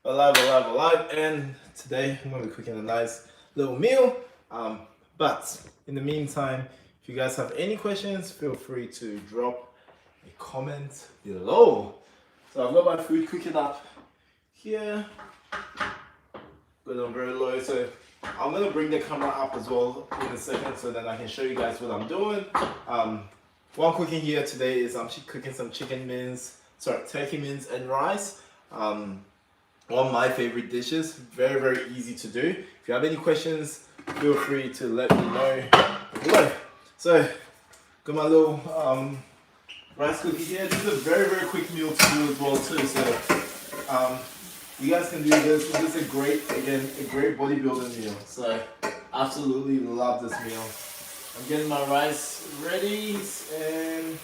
alive, and today I'm gonna be cooking a nice little meal. But in the meantime, if you guys have any questions, feel free to drop a comment below. So I've got my food cooking up here. Good on very low. So I'm gonna bring the camera up as well in a second, so then I can show you guys what I'm doing. What I'm cooking here today is I'm cooking some turkey mince and rice. One of my favorite dishes, very easy to do. If you have any questions, feel free to let me know below. So, got my little rice cooker here. This is a very quick meal to do as well too. So, you guys can do this. This is a great bodybuilding meal. So, absolutely love this meal. I'm getting my rice ready, and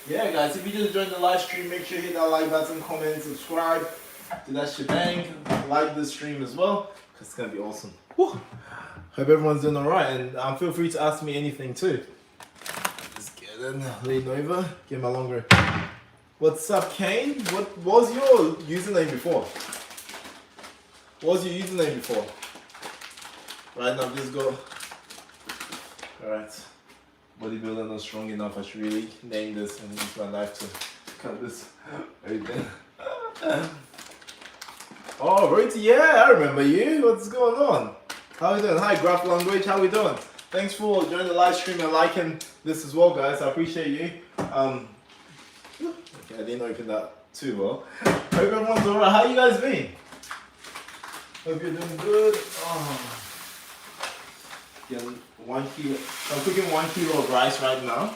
yeah, guys, if you just joined the live stream, make sure you hit that like button, comment, subscribe. Do that shebang, like this stream as well, because it's gonna be awesome. Woo. Hope everyone's doing alright, and feel free to ask me anything too. Just get in, lean over, get my longer. What's up, Kane? What was your username before? What was your username before? Right now, just go. Alright. Bodybuilding not strong enough. I should really name this and use my knife to cut this right there. Oh, Roti, yeah, I remember you. What's going on? How are you doing? Hi, Graph Language, how are we doing? Thanks for joining the live stream and liking this as well, guys. I appreciate you. Okay, I didn't open that too well. Hope everyone's alright. How you guys been? Hope you're doing good. Oh. Yeah, 1 kilo. I'm cooking 1 kilo of rice right now.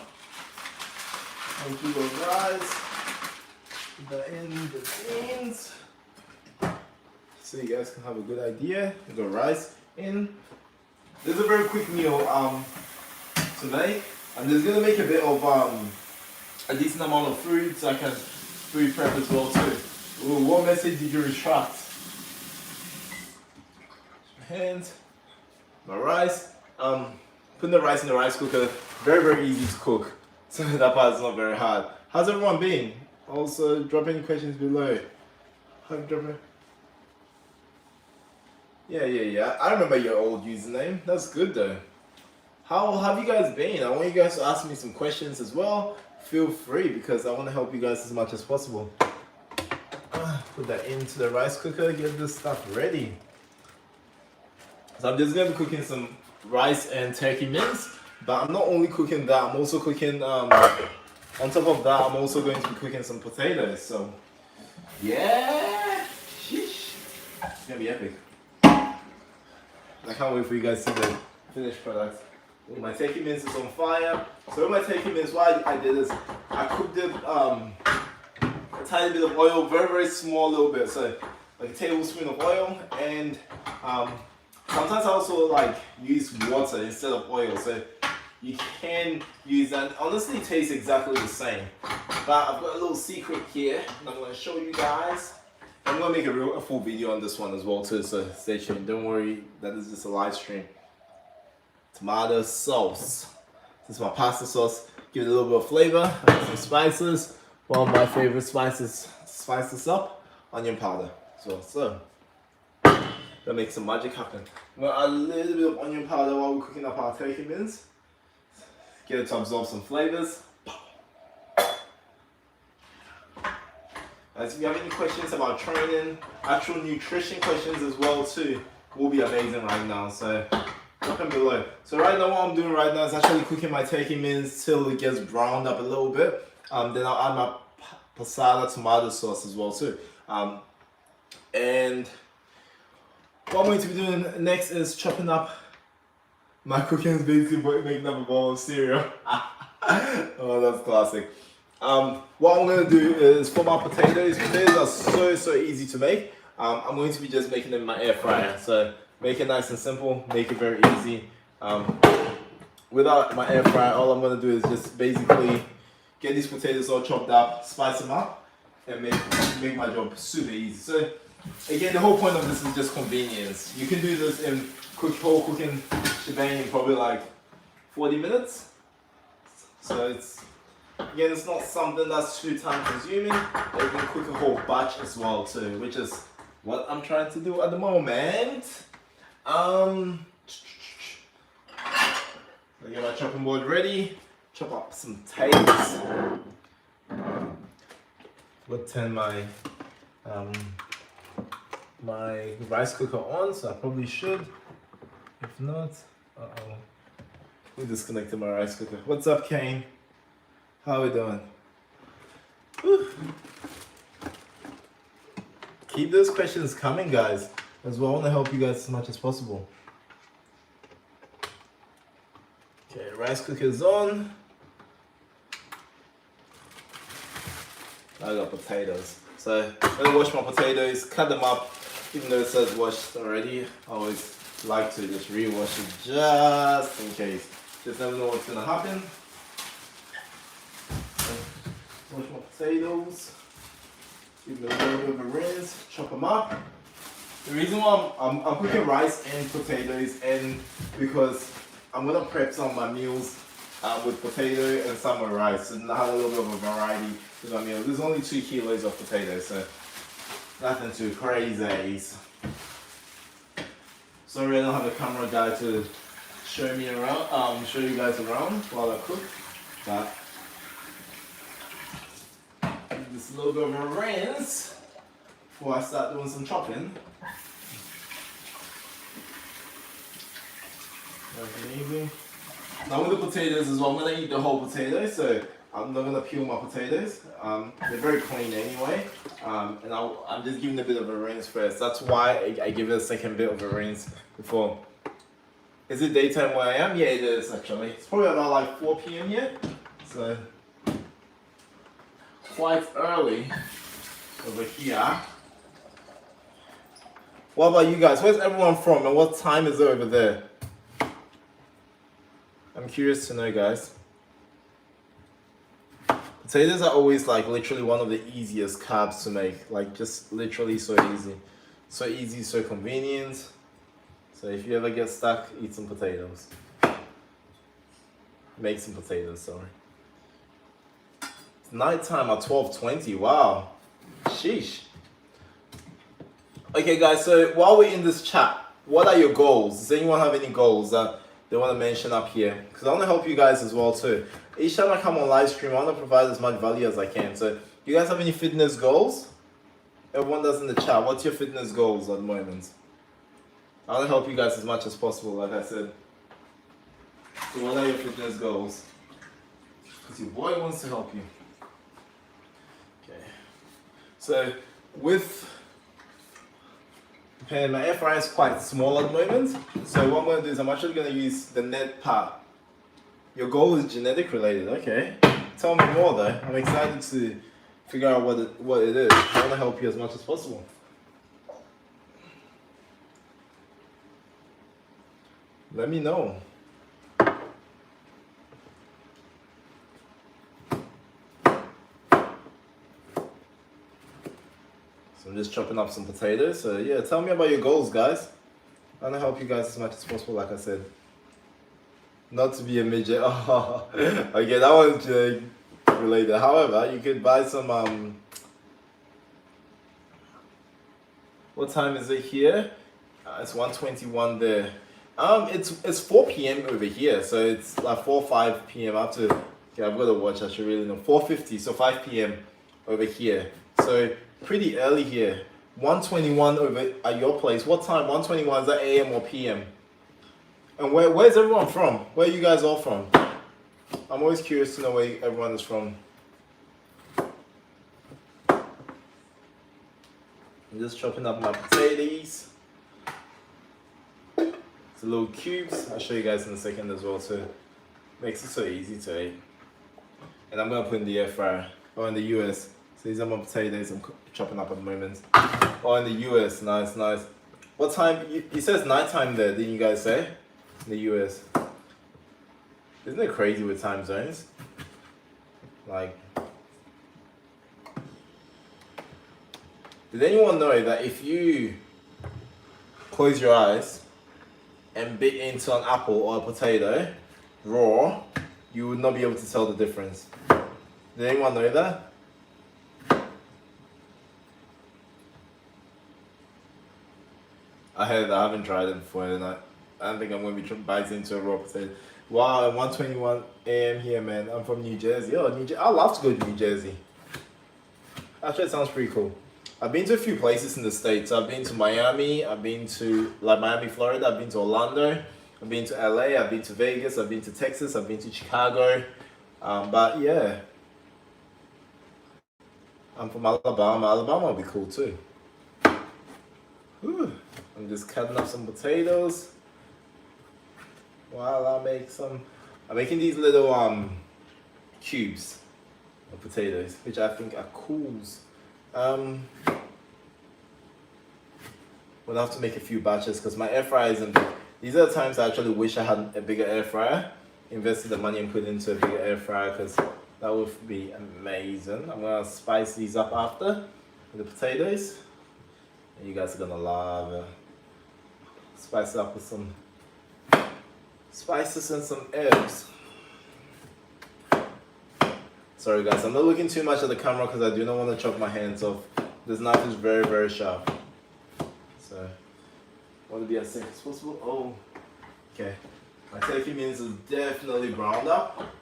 1 kilo of rice. Put that in the beans. So you guys can have a good idea. The rice in. This is a very quick meal to make, and there's gonna make a bit of a decent amount of food, so I can food prep as well too. Ooh, what message did you retract? My hands, my rice. Putting the rice in the rice cooker, very easy to cook. So that part is not very hard. How's everyone been? Also, drop any questions below. Yeah. I remember your old username. That's good though. How have you guys been? I want you guys to ask me some questions as well. Feel free, because I want to help you guys as much as possible. Put that into the rice cooker, get this stuff ready. So I'm just going to be cooking some rice and turkey mince. But I'm not only cooking that, I'm also cooking, on top of that, I'm also going to be cooking some potatoes. So, yeah. Sheesh. It's going to be epic. I can't wait for you guys to see the finished product. Oh, my turkey mince is on fire. So with my turkey mince, what I did is I cooked it a tiny bit of oil, very small little bit. So like a tablespoon of oil, and sometimes I also like use water instead of oil. So you can use that. Honestly, it tastes exactly the same. But I've got a little secret here, and I'm going to show you guys. I'm going to make a full video on this one as well too, so stay tuned. Don't worry, that is just a live stream. Tomato sauce. This is my pasta sauce. Give it a little bit of flavor. Some spices. One of my favorite spices to spice this up. Onion powder as well. So, that makes some magic happen. I'm going to add a little bit of onion powder while we're cooking up our turkey mince. Get it to absorb some flavors. If you have any questions about training, actual nutrition questions as well too, will be amazing right now. So drop them below. So right now, what I'm doing right now is actually cooking my turkey mince till it gets browned up a little bit. Then I'll add my passata tomato sauce as well too. And what I'm going to be doing next is chopping up. My cooking is basically making up a bowl of cereal. Oh, that's classic. What I'm going to do is for my potatoes are so easy to make. I'm going to be just making them in my air fryer. So make it nice and simple, make it very easy. Without my air fryer, all I'm going to do is just basically get these potatoes all chopped up, spice them up, and make my job super easy. So again, the whole point of this is just convenience. You can do this in whole cooking shebang in probably like 40 minutes. So again, it's not something that's too time consuming. You can cook a whole batch as well too, which is what I'm trying to do at the moment. I get my chopping board ready. Chop up some potatoes. Would turn my my rice cooker on, so I probably should. If not, we disconnected my rice cooker. What's up, Kane? How are we doing? Whew. Keep those questions coming, guys, as well. I want to help you guys as much as possible. Okay, rice cooker's on. I got potatoes. So I'm gonna wash my potatoes, cut them up, even though it says washed already. I always like to just re-wash it just in case. Just never know what's gonna happen. So, wash my potatoes, give them a little bit of a rinse, chop them up. The reason why I'm cooking rice and potatoes, and because I'm gonna prep some of my meals with potato and some with rice, so I have a little bit of a variety with my meal. There's only 2 kilos of potatoes, so nothing too crazy. Sorry I don't have a camera guy to show me around, show you guys around while I cook, but just a little bit of a rinse before I start doing some chopping. That's easy. Now with the potatoes as well, I'm going to eat the whole potato, so I'm not going to peel my potatoes. They're very clean anyway, and I'm just giving a bit of a rinse first. That's why I give it a second bit of a rinse before. Is it daytime where I am? Yeah, it is actually. It's probably about like 4 p.m. yet, so quite early over here. What about you guys? Where's everyone from and what time is it over there? I'm curious to know, guys. Potatoes are always like literally one of the easiest carbs to make. Like just literally so easy. So easy, so convenient. So if you ever get stuck, eat some potatoes. Make some potatoes, sorry. It's nighttime at 12:20, wow. Sheesh. Okay guys, so while we're in this chat, what are your goals? Does anyone have any goals that they want to mention up here? Because I want to help you guys as well too. Each time I come on live stream, I want to provide as much value as I can. So, you guys have any fitness goals? Everyone does in the chat. What's your fitness goals at the moment? I want to help you guys as much as possible, like I said. So, what are your fitness goals? Because your boy wants to help you. Okay. So, with my air fryer is quite small at the moment. So, what I'm going to do is I'm actually going to use the net part. Your goal is genetic related, okay. Tell me more though. I'm excited to figure out what it is. I want to help you as much as possible. Let me know. So I'm just chopping up some potatoes. So yeah, tell me about your goals, guys. I want to help you guys as much as possible, like I said. Not to be a midget. Oh, okay, that one's related. However, you could buy some. What time is it here? It's 1:21 there. It's 4 p.m. over here, so it's like 4 or 5 p.m. I have to. Okay, I've got to watch. I should really know. 4:50, so 5 p.m. over here. So pretty early here. 1:21 over at your place. What time? 1:21, is that a.m. or p.m.? And where's everyone from? Where are you guys all from? I'm always curious to know where everyone is from. I'm just chopping up my potatoes. It's a little cubes. I'll show you guys in a second as well too. Makes it so easy to eat. And I'm gonna put in the air fryer. Oh, in the US. So these are my potatoes I'm chopping up at the moment. Oh, in the US. Nice, nice. What time? It says nighttime there, didn't you guys say? In the US. Isn't it crazy with time zones? Like, did anyone know that if you close your eyes and bit into an apple or a potato raw, you would not be able to tell the difference? Did anyone know that? I haven't tried it before, and I don't think I'm gonna be biting into a raw potato. Wow, at 1:21 a.m. here, man. I'm from New Jersey. Oh, New Jersey. I love to go to New Jersey. Actually, it sounds pretty cool. I've been to a few places in the States. I've been to Miami. I've been to Miami, Florida. I've been to Orlando. I've been to LA. I've been to Vegas. I've been to Texas. I've been to Chicago. But yeah, I'm from Alabama. Alabama will be cool too. Whew. I'm just cutting up some potatoes while I make some. I'm making these little cubes of potatoes, which I think are cools. We'll have to make a few batches because my air fryer isn't big. These are the times I actually wish I had a bigger air fryer. Invested the money and put it into a bigger air fryer because that would be amazing. I'm gonna spice these up after with the potatoes. And you guys are gonna love it. Spice it up with some spices and some herbs. Sorry guys, I'm not looking too much at the camera because I do not want to chop my hands off. This knife is very, very sharp. So, I want to be as safe as possible. Oh, okay. My turkey mince is definitely browned up.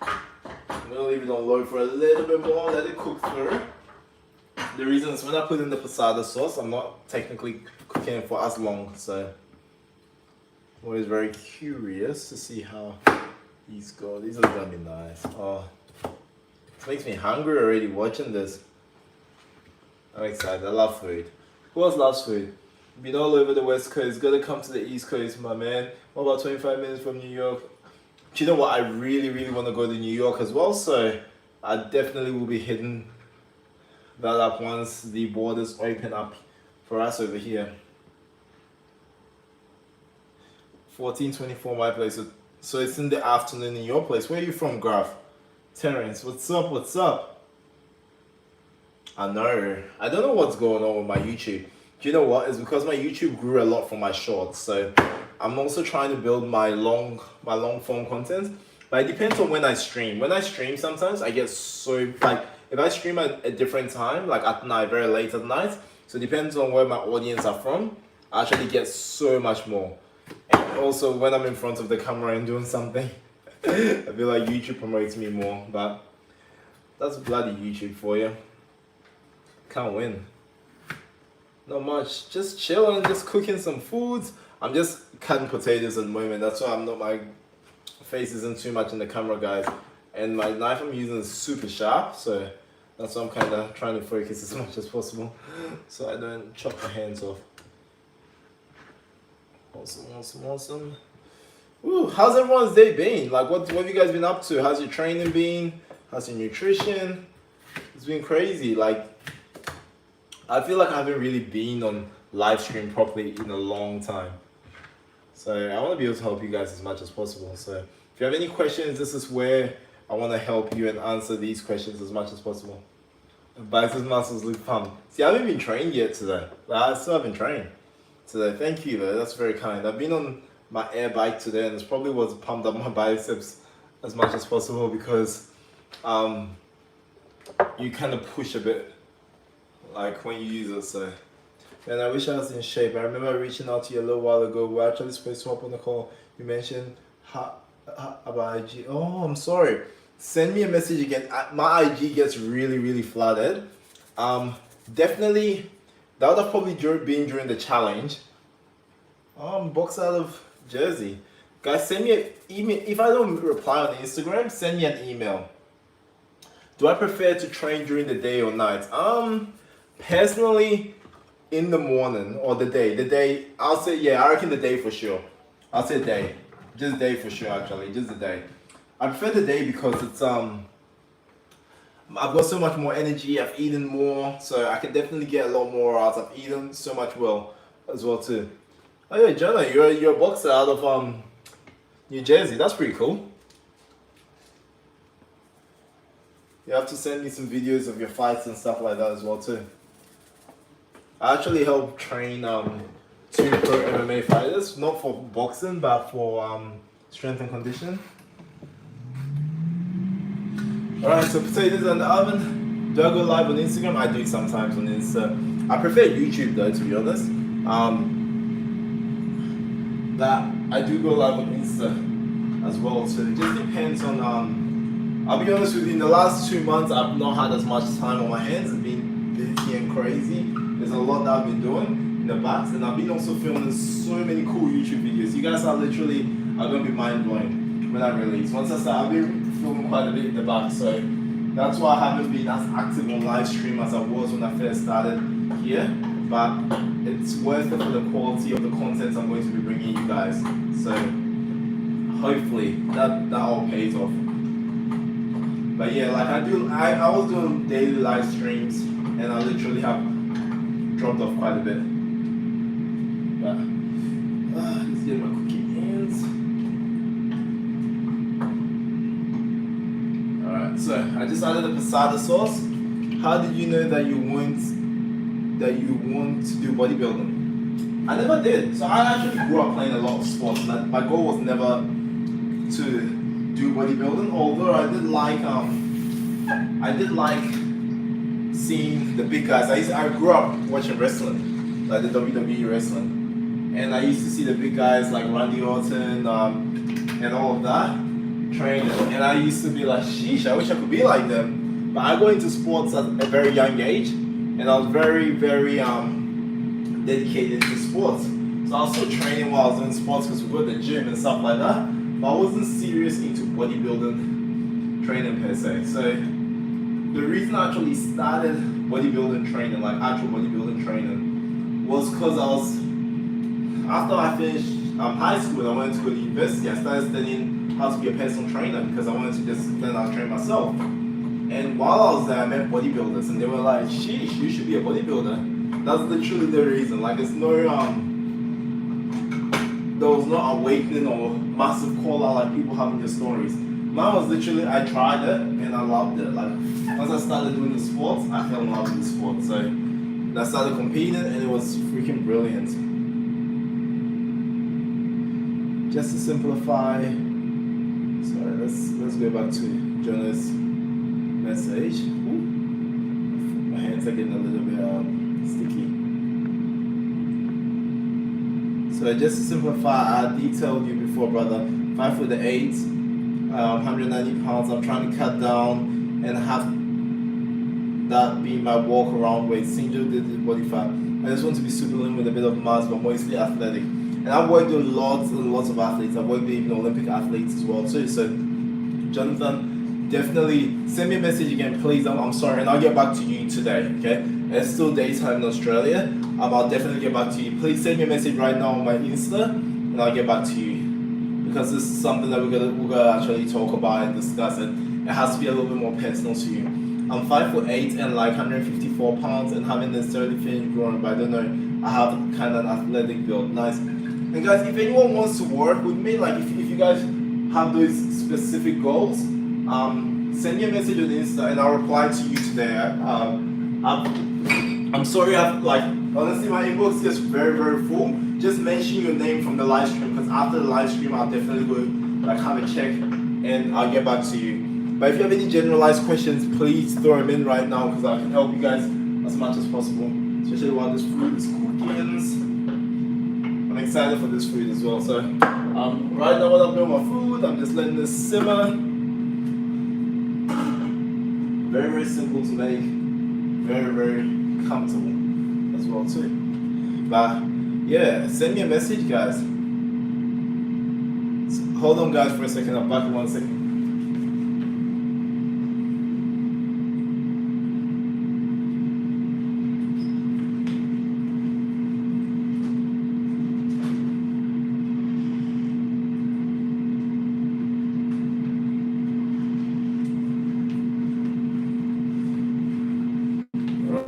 I'm going to leave it on low for a little bit more, let it cook through. The reason is when I put in the passata sauce, I'm not technically cooking it for as long. So, I'm always very curious to see how these go. These are going to be nice. Oh. It makes me hungry already watching this. I'm excited. I love food. Who else loves food? Been all over the West Coast. Gotta come to the East Coast, my man. What about 25 minutes from New York? Do you know what? I really, really want to go to New York as well. So I definitely will be hitting that up once the borders open up for us over here. 14:24 my place. So it's in the afternoon in your place. Where are you from, Graf? Terrence, what's up? What's up? I know. I don't know what's going on with my YouTube. Do you know what? It's because my YouTube grew a lot from my shorts. So I'm also trying to build my long form content. But it depends on when I stream. When I stream, sometimes I get so like if I stream at a different time, like at night, very late at night. So it depends on where my audience are from. I actually get so much more. And also when I'm in front of the camera and doing something. I feel like YouTube promotes me more, but that's bloody YouTube for you. Can't win. Not much. Just chilling, just cooking some foods. I'm just cutting potatoes at the moment. That's why my face isn't too much in the camera, guys. And my knife I'm using is super sharp, so that's why I'm kind of trying to focus as much as possible, so I don't chop my hands off. Awesome. Ooh, how's everyone's day been? Like, what have you guys been up to? How's your training been? How's your nutrition? It's been crazy. Like, I feel like I haven't really been on live stream properly in a long time. So I want to be able to help you guys as much as possible. So if you have any questions, this is where I want to help you and answer these questions as much as possible. Biceps muscles look pumped. See, I haven't been trained yet today. I still haven't trained today. Thank you, though. That's very kind. I've been on my air bike today, and it's probably what's pumped up my biceps as much as possible because you kind of push a bit like when you use it. So, and I wish I was in shape. I remember reaching out to you a little while ago. We're actually supposed to hop on the call. You mentioned about IG. Oh, I'm sorry. Send me a message again. My IG gets really flooded. Definitely that would have probably been during the challenge. Box out of Jersey. Guys, send me an email. If I don't reply on Instagram, send me an email. Do I prefer to train during the day or night? Personally, in the morning or the day. The day, I'll say, yeah, I reckon the day for sure. I'll say day. Just day for sure, actually. Just the day. I prefer the day because it's, I've got so much more energy. I've eaten more. So I can definitely get a lot more out. I've eaten so much well as well, too. Oh yeah, Jonah, you're a boxer out of New Jersey. That's pretty cool. You have to send me some videos of your fights and stuff like that as well too. I actually help train 2 pro MMA fighters, not for boxing but for strength and conditioning. Alright, so potatoes in the oven. Do I go live on Instagram? I do sometimes on Insta. I prefer YouTube though, to be honest. that I do go live on Insta as well. So it just depends on I'll be honest with you, in the last 2 months I've not had as much time on my hands. I've been busy and crazy. There's a lot that I've been doing in the back, and I've been also filming so many cool YouTube videos. You guys are gonna be mind blowing when I release. Once I start, I've been filming quite a bit in the back, so that's why I haven't been as active on live stream as I was when I first started here. But it's worth it for the quality of the content I'm going to be bringing you guys. So hopefully that all pays off. But yeah, like I was doing daily live streams, and I literally have dropped off quite a bit. But let's get my cookie hands. Alright, so I just added the passata sauce. How did you know that you want to do bodybuilding? I never did. So I actually grew up playing a lot of sports. My goal was never to do bodybuilding, although I did like seeing the big guys. I grew up watching wrestling, like the WWE wrestling, and I used to see the big guys like Randy Orton and all of that training, and I used to be like, sheesh, I wish I could be like them. But I got into sports at a very young age, and I was very, very dedicated to sports. So I was still training while I was doing sports because we go to the gym and stuff like that. But I wasn't serious into bodybuilding training per se. So the reason I actually started bodybuilding training, like actual bodybuilding training, was because after I finished high school, I wanted to go to university. I started studying how to be a personal trainer because I wanted to just learn how to train myself. And while I was there, I met bodybuilders, and they were like, sheesh, you should be a bodybuilder. That's literally the reason. Like, there's no, there was no awakening or massive call out like people have in their stories. Mine was literally, I tried it, and I loved it. Like, once I started doing the sports, I fell in love with the sport. So, I started competing, and it was freaking brilliant. Just to simplify, sorry, let's go back to Jonah's message. Ooh. My hands are getting a little bit sticky. So just to simplify, I detailed you before, brother. 5'8", 190 pounds. I'm trying to cut down and have that be my walk around weight, single-digit body fat. I just want to be super lean with a bit of mass, but mostly athletic. And I've worked with lots and lots of athletes. I've worked with even Olympic athletes as well too. So, Jonathan, definitely send me a message again, please. I'm sorry, and I'll get back to you today, okay? It's still daytime in Australia. I'll definitely get back to you. Please send me a message right now on my Insta, and I'll get back to you. Because this is something that we're gonna actually talk about and discuss it. It has to be a little bit more personal to you. I'm 5'8" and like 154 pounds, and having this 30 finish growing, but I don't know, I have kind of an athletic build. Nice. And guys, if anyone wants to work with me, like if you guys have those specific goals, send me a message on Insta and I'll reply to you today. I'm sorry, honestly my inbox gets very, very full. Just mention your name from the live stream, because after the live stream I'll definitely go have a check and I'll get back to you. But if you have any generalized questions, please throw them in right now, because I can help you guys as much as possible, especially while this food is cooking. I'm excited for this food as well. So right now while I'm doing my food, I'm just letting this simmer. Very, very simple to make. Very, very comfortable as well too. But yeah, send me a message, guys. So, hold on guys for a second, I'm back in 1 second.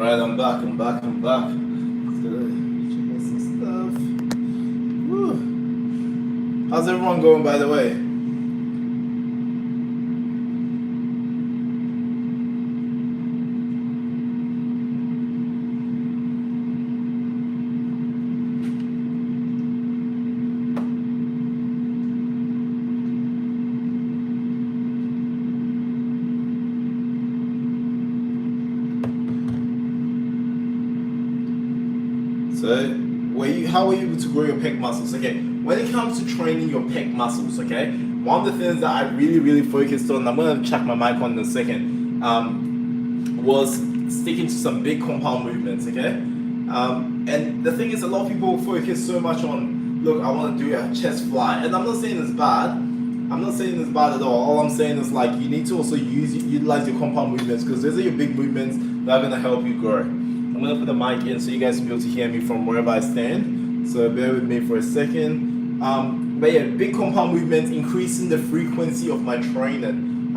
Alright, I'm back. Let's go check some stuff. Woo. How's everyone going, by the way? So, how were you able to grow your pec muscles? Okay, when it comes to training your pec muscles, okay, one of the things that I really focused on, I'm gonna check my mic on in a second, was sticking to some big compound movements, okay? And the thing is, a lot of people focus so much on, look, I want to do a chest fly, and I'm not saying it's bad. I'm not saying it's bad at all. All I'm saying is, like, you need to also utilize your compound movements, because those are your big movements that are gonna help you grow. I'm gonna put the mic in so you guys can be able to hear me from wherever I stand. So bear with me for a second. But yeah, big compound movements, increasing the frequency of my training.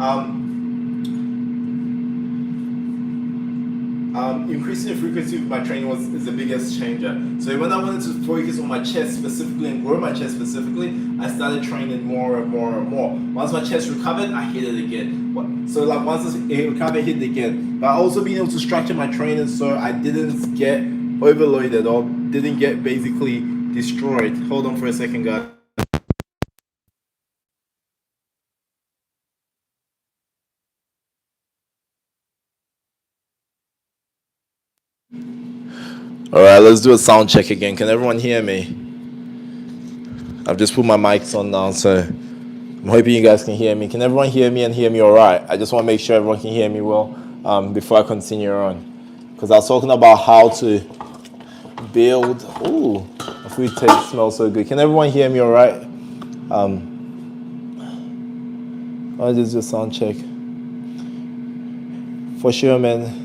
Increasing the frequency of my training is the biggest changer. So when I wanted to focus on my chest specifically and grow my chest specifically, I started training more and more and more. Once my chest recovered, I hit it again. So like once it recovered, I hit it again. But also being able to structure my training so I didn't get overloaded or didn't get basically destroyed. Hold on for a second, guys. Alright, let's do a sound check again. Can everyone hear me? I've just put my mics on now, so I'm hoping you guys can hear me. Can everyone hear me and hear me alright? I just want to make sure everyone can hear me well before I continue on. Because I was talking about how to build... Ooh, the food smells so good. Can everyone hear me alright? I'll just do a sound check. For sure, man.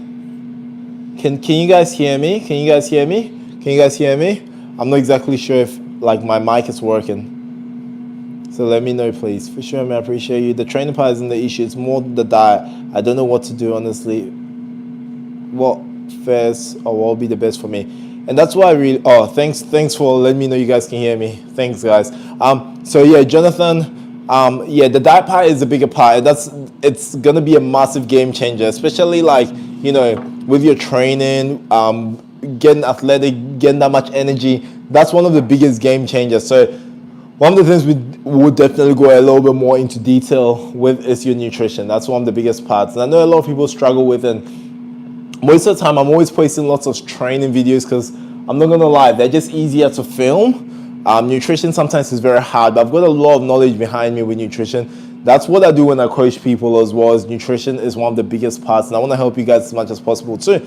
Can you guys hear me? Can you guys hear me? Can you guys hear me? I'm not exactly sure if like my mic is working. So let me know, please. For sure, man. I appreciate you. The training part isn't the issue. It's more the diet. I don't know what to do, honestly. What fares or what will be the best for me? And that's why I really... Oh, thanks for letting me know you guys can hear me. Thanks, guys. So yeah, Jonathan, yeah, the diet part is a bigger part. It's gonna be a massive game changer, especially like, you know, with your training, getting athletic, getting that much energy. That's one of the biggest game changers. So one of the things we would definitely go a little bit more into detail with is your nutrition. That's one of the biggest parts. And I know a lot of people struggle with, and most of the time I'm always posting lots of training videos because I'm not gonna lie, they're just easier to film. Nutrition sometimes is very hard, but I've got a lot of knowledge behind me with nutrition. That's what I do when I coach people as well, as nutrition is one of the biggest parts, and I want to help you guys as much as possible too.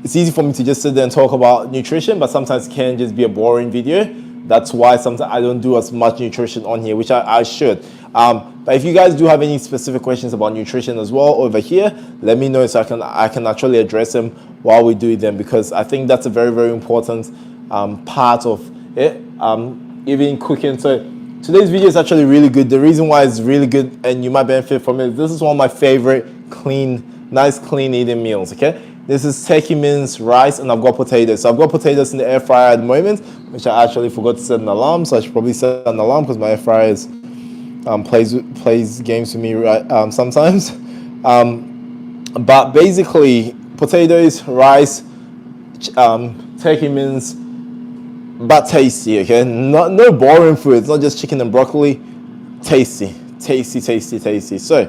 It's easy for me to just sit there and talk about nutrition, but sometimes it can just be a boring video. That's why sometimes I don't do as much nutrition on here, which I should. But if you guys do have any specific questions about nutrition as well over here, let me know so I can actually address them while we do them, because I think that's a very important part of it, even cooking. So today's video is actually really good. The reason why it's really good and you might benefit from it, this is one of my favorite nice clean eating meals, okay? This is turkey mince, rice, and I've got potatoes. So I've got potatoes in the air fryer at the moment, which I actually forgot to set an alarm, so I should probably set an alarm because my air fryer plays games with me sometimes. But basically, potatoes, rice, turkey mince, but tasty, okay? No boring food. It's not just chicken and broccoli. Tasty. So,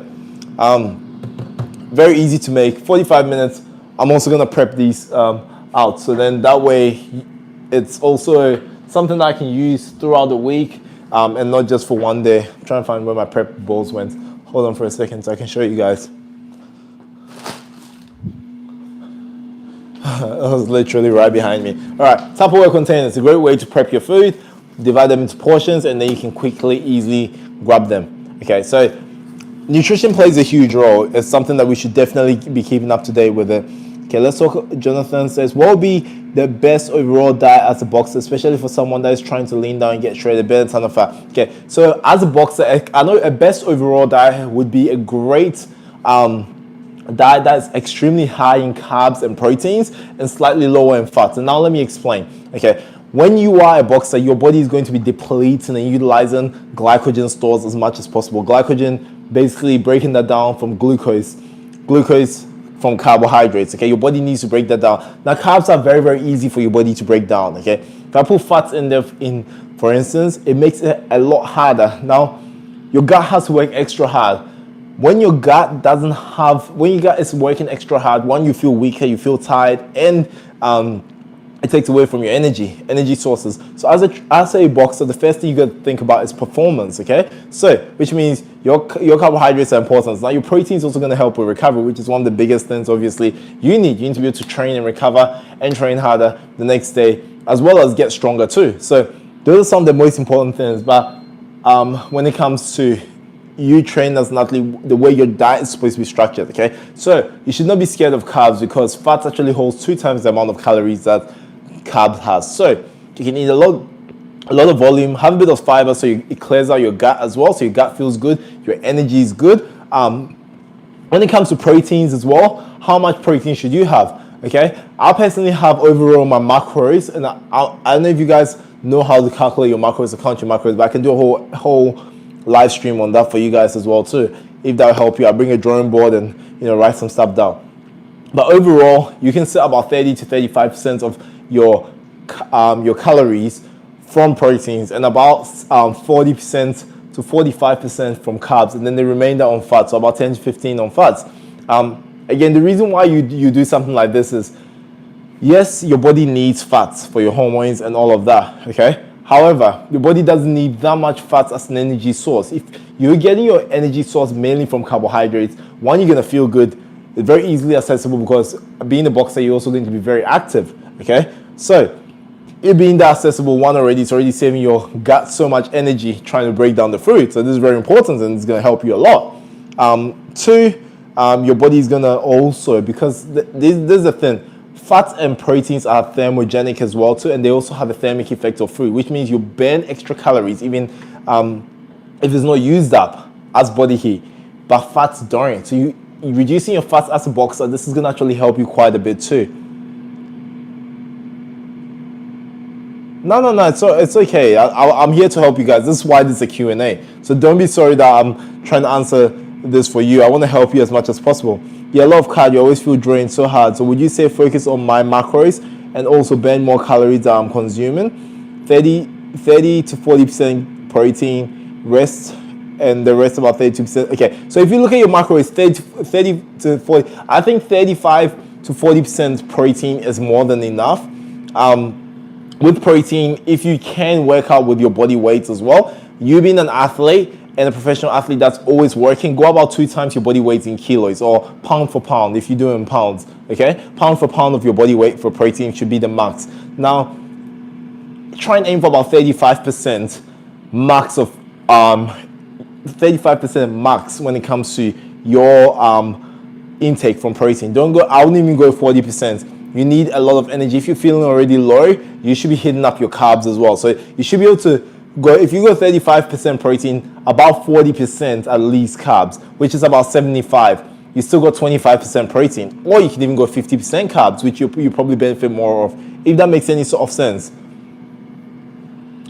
very easy to make. 45 minutes. I'm also gonna prep these out. So then that way, it's also something that I can use throughout the week and not just for one day. I'm trying to find where my prep bowls went. Hold on for a second so I can show you guys. It was literally right behind me. All right, Tupperware containers, a great way to prep your food, divide them into portions, and then you can easily grab them. Okay, so nutrition plays a huge role. It's something that we should definitely be keeping up to date with it. Okay, let's talk. Jonathan says, what will be the best overall diet as a boxer, especially for someone that is trying to lean down and get shredded, burn a ton of fat? Okay, so as a boxer, I know a best overall diet would be a great diet that is extremely high in carbs and proteins and slightly lower in fats. And now let me explain. Okay, when you are a boxer, your body is going to be depleting and utilizing glycogen stores as much as possible. Glycogen, basically breaking that down from glucose from carbohydrates. Okay, your body needs to break that down. Now, carbs are very easy for your body to break down. Okay, if I put fats in there, for instance, it makes it a lot harder. Now, your gut has to work extra hard. When your gut is working extra hard, one, you feel weaker, you feel tired, and it takes away from your energy sources. So as a boxer, the first thing you got to think about is performance, okay? So, which means your carbohydrates are important. Now, your protein is also going to help with recovery, which is one of the biggest things, obviously, you need. You need to be able to train and recover and train harder the next day, as well as get stronger too. So, those are some of the most important things. But when it comes to you train as an athlete, the way your diet is supposed to be structured, okay? So, you should not be scared of carbs because fat actually holds 2 times the amount of calories that carbs has. So you can eat a lot of volume, have a bit of fiber, so it clears out your gut as well, so your gut feels good, your energy is good. When it comes to proteins as well, how much protein should you have? Okay, I personally have overall my macros, and I don't know if you guys know how to calculate your macros or count your macros, but I can do a whole live stream on that for you guys as well too, if that will help you. I'll bring a drawing board and write some stuff down. But overall, you can set about 30 to 35% of your calories from proteins, and about 40% to 45% from carbs, and then the remainder on fats, so about 10 to 15 on fats. Again, the reason why you do something like this is, yes, your body needs fats for your hormones and all of that, okay? However, your body doesn't need that much fats as an energy source. If you're getting your energy source mainly from carbohydrates, one, you're going to feel good. It's very easily accessible because being a boxer, you're also going to be very active, okay? So, it being that accessible, one, already, it's already saving your gut so much energy trying to break down the food. So, this is very important and it's going to help you a lot. Two, your body is going to also, because this is the thing, fats and proteins are thermogenic as well too, and they also have a thermic effect of food, which means you burn extra calories even if it's not used up as body heat, but fats don't. So you reducing your fats as a boxer, this is going to actually help you quite a bit too. No, it's okay. I'm here to help you guys. This is why this is a Q&A. So don't be sorry that I'm trying to answer this for you. I want to help you as much as possible. Yeah, a lot of cardio, you always feel drained so hard. So would you say focus on my macros and also burn more calories that I'm consuming? 30 to 40% protein, rest, and the rest about 32%. Okay, so if you look at your macros, 30 to 40, I think 35 to 40% protein is more than enough. With protein, if you can work out with your body weight as well, you being an athlete and a professional athlete that's always working, go about 2 times your body weight in kilos or pound for pound if you do it in pounds, okay? Pound for pound of your body weight for protein should be the max. Now, try and aim for about 35% max of 35% max when it comes to your intake from protein. Don't go, I wouldn't even go 40%. You need a lot of energy. If you're feeling already low, you should be hitting up your carbs as well. So you should be able to go, if you go 35% protein, about 40% at least carbs, which is about 75. You still got 25% protein. Or you can even go 50% carbs, which you probably benefit more of, if that makes any sort of sense.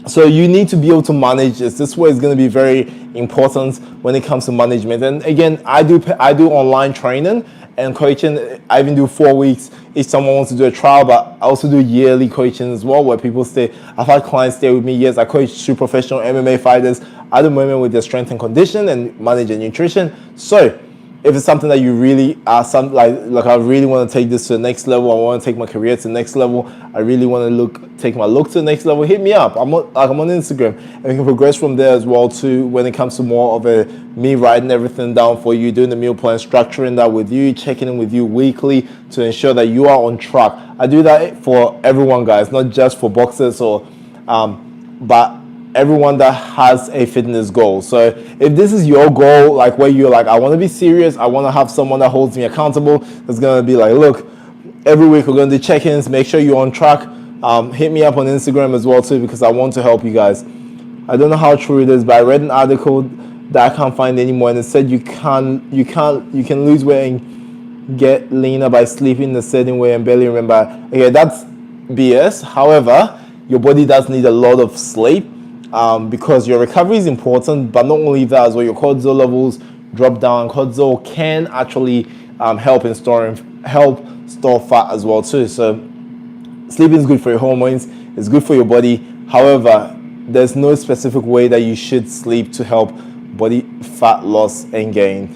So you need to be able to manage this. This way is going to be very important when it comes to management. And again, I do online training and coaching. I even do 4 weeks if someone wants to do a trial, but I also do yearly coaching as well, where people stay. I've had clients stay with me years. I coach 2 professional MMA fighters at the moment with their strength and condition and manage their nutrition. So if it's something that you really are like I really want to take this to the next level, I want to take my career to the next level, I really want to take my look to the next level, hit me up. I'm on Instagram, and we can progress from there as well too, when it comes to more of me writing everything down for you, doing the meal plan, structuring that with you, checking in with you weekly to ensure that you are on track. I do that for everyone, guys, not just for boxers but everyone that has a fitness goal. So if this is your goal, like where you're like, I want to be serious, I want to have someone that holds me accountable, that's going to be like, look, every week we're going to do check-ins, make sure you're on track. Hit me up on Instagram as well too, because I want to help you guys. I don't know how true it is, but I read an article that I can't find anymore, and it said you can lose weight and get leaner by sleeping a certain way and barely remember. Okay, that's BS. However, your body does need a lot of sleep. Because your recovery is important, but not only that as well, your cortisol levels drop down. Cortisol can actually help store fat as well too. So sleeping is good for your hormones, it's good for your body. However, there's no specific way that you should sleep to help body fat loss and gain.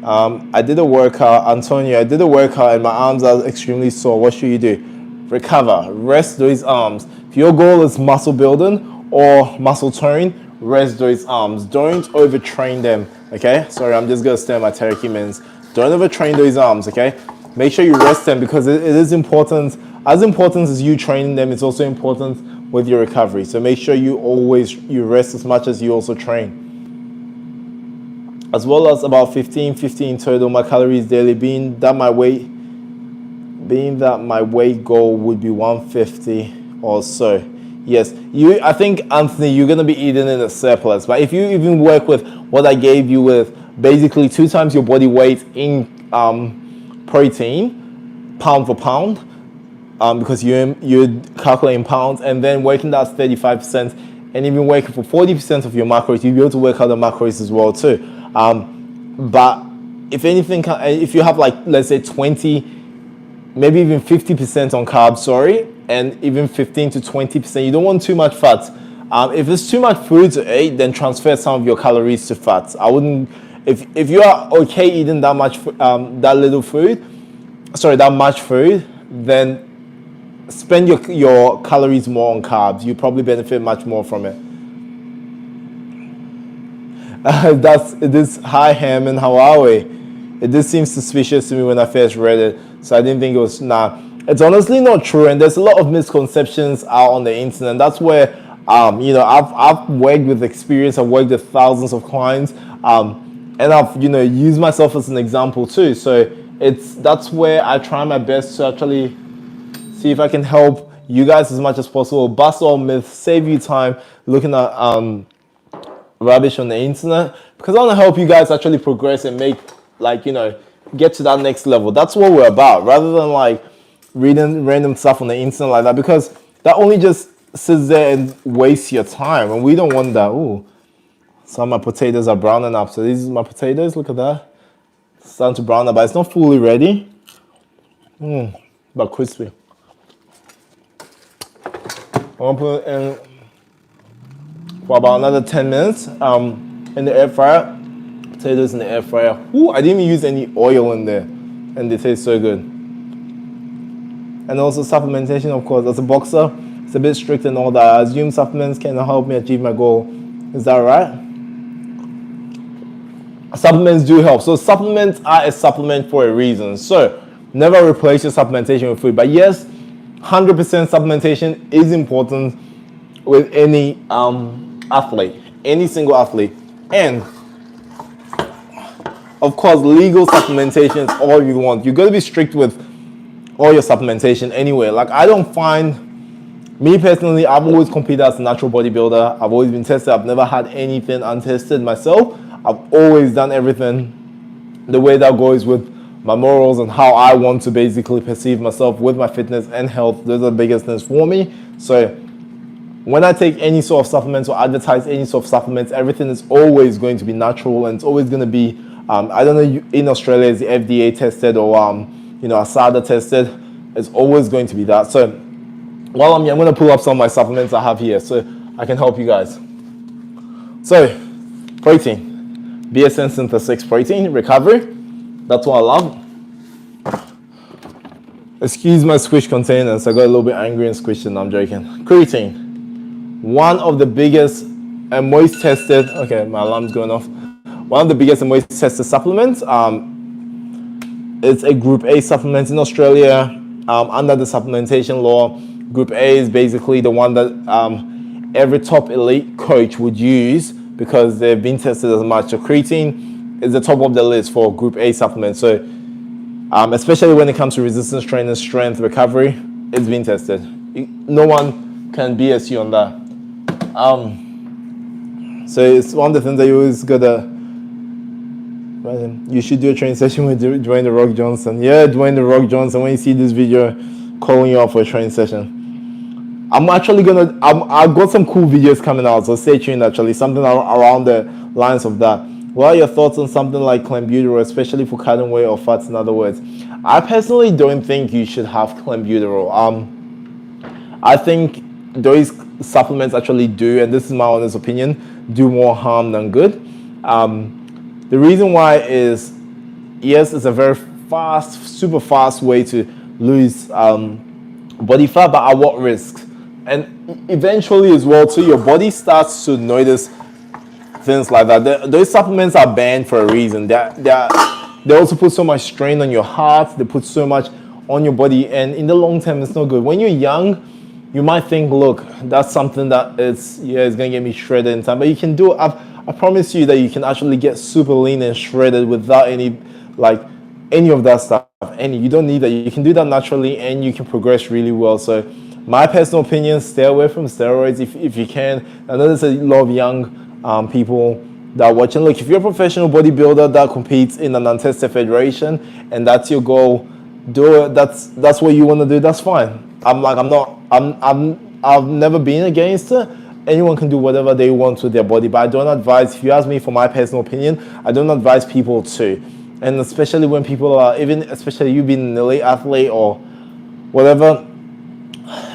I did a workout, Antonio, and my arms are extremely sore. What should you do? recover, rest those arms. If your goal is muscle building or muscle tone, rest those arms. Don't overtrain them, okay? Sorry, I'm just gonna stare at my teriyaki mints. Don't overtrain those arms, okay? Make sure you rest them because it is important. As important as you training them, it's also important with your recovery. So make sure you rest as much as you also train. As well as about 15 total my calories daily, being that my weight goal would be 150 or so. Yes, I think, Anthony, you're going to be eating in a surplus. But if you even work with what I gave you with basically 2 times your body weight in protein, pound for pound, because you're calculating pounds, and then working that 35%, and even working for 40% of your macros, you'll be able to work out the macros as well too. But if anything, if you have like, let's say 20, maybe even 50% on carbs, and even 15 to 20%, you don't want too much fat. If it's too much food to eat, then transfer some of your calories to fats. I wouldn't, if you are okay eating that much, that much food, then spend your calories more on carbs. You probably benefit much more from it. This hi Ham and how are we? It just seems suspicious to me when I first read it, so I didn't think it was It's honestly not true, and there's a lot of misconceptions out on the internet. That's where I've worked with experience. I've worked with thousands of clients, and I've used myself as an example too. So that's where I try my best to actually see if I can help you guys as much as possible. Bust all myths, save you time looking at rubbish on the internet, because I want to help you guys actually progress and make get to that next level. That's what we're about, rather than like reading random stuff on the internet like that, because that only just sits there and wastes your time, and we don't want that. Ooh, some of my potatoes are browning up. So these are my potatoes. Look at that. It's starting to brown up, but it's not fully ready. But crispy. I'm gonna put it in for about another 10 minutes in the air fryer. Potatoes in the air fryer. Ooh, I didn't even use any oil in there, and they taste so good. And also supplementation, of course. As a boxer, it's a bit strict and all that. I assume supplements can help me achieve my goal. Is that right? Supplements do help. So supplements are a supplement for a reason. So never replace your supplementation with food. But yes, 100% supplementation is important with any athlete, any single athlete. And of course, legal supplementation is all you want. You got to be strict with all your supplementation anyway. Like, I don't find, me personally, I've always competed as a natural bodybuilder. I've always been tested. I've never had anything untested myself. I've always done everything the way that goes with my morals and how I want to basically perceive myself with my fitness and health. Those are the biggest things for me. So when I take any sort of supplements or advertise any sort of supplements, everything is always going to be natural, and it's always going to be, I don't know, in Australia, is the FDA tested or ASADA tested. It's always going to be that. So while I'm here, I'm going to pull up some of my supplements I have here so I can help you guys. So protein, BSN Synthesis protein, recovery. That's what I love. Excuse my squish containers. I got a little bit angry and squished it. No, I'm joking. Creatine, one of the biggest and most tested. Okay, my alarm's going off. One of the biggest and most tested supplements. It's a Group A supplement in Australia under the supplementation law. Group A is basically the one that every top elite coach would use because they've been tested as much. So creatine is the top of the list for Group A supplements. So especially when it comes to resistance training, strength, recovery, it's been tested. No one can BS you on that. So it's one of the things that you always gotta. You should do a training session with Dwayne The Rock Johnson. Yeah, Dwayne The Rock Johnson. When you see this video, calling you up for a training session. I'm actually I've got some cool videos coming out, so stay tuned. Actually, something around the lines of that. What are your thoughts on something like clenbuterol, especially for cutting weight or fats? In other words, I personally don't think you should have clenbuterol. I think those supplements actually do, and this is my honest opinion, do more harm than good. The reason why is, yes, it's a very fast, super fast way to lose body fat, but at what risk? And eventually as well too, your body starts to notice things like that. Those supplements are banned for a reason. They also put so much strain on your heart. They put so much on your body, and in the long term, it's not good. When you're young, you might think, look, that's something that it's gonna get me shredded in time, but you can do it. I promise you that you can actually get super lean and shredded without any of that stuff. You don't need that. You can do that naturally, and you can progress really well. So, my personal opinion: stay away from steroids if you can. I know there's a lot of young people that are watching. Look, if you're a professional bodybuilder that competes in an untested federation and that's your goal, do it. That's what you want to do. That's fine. I've never been against it. Anyone can do whatever they want with their body, but I don't advise. If you ask me for my personal opinion, I don't advise people to. And especially when people are, especially you being an elite athlete or whatever,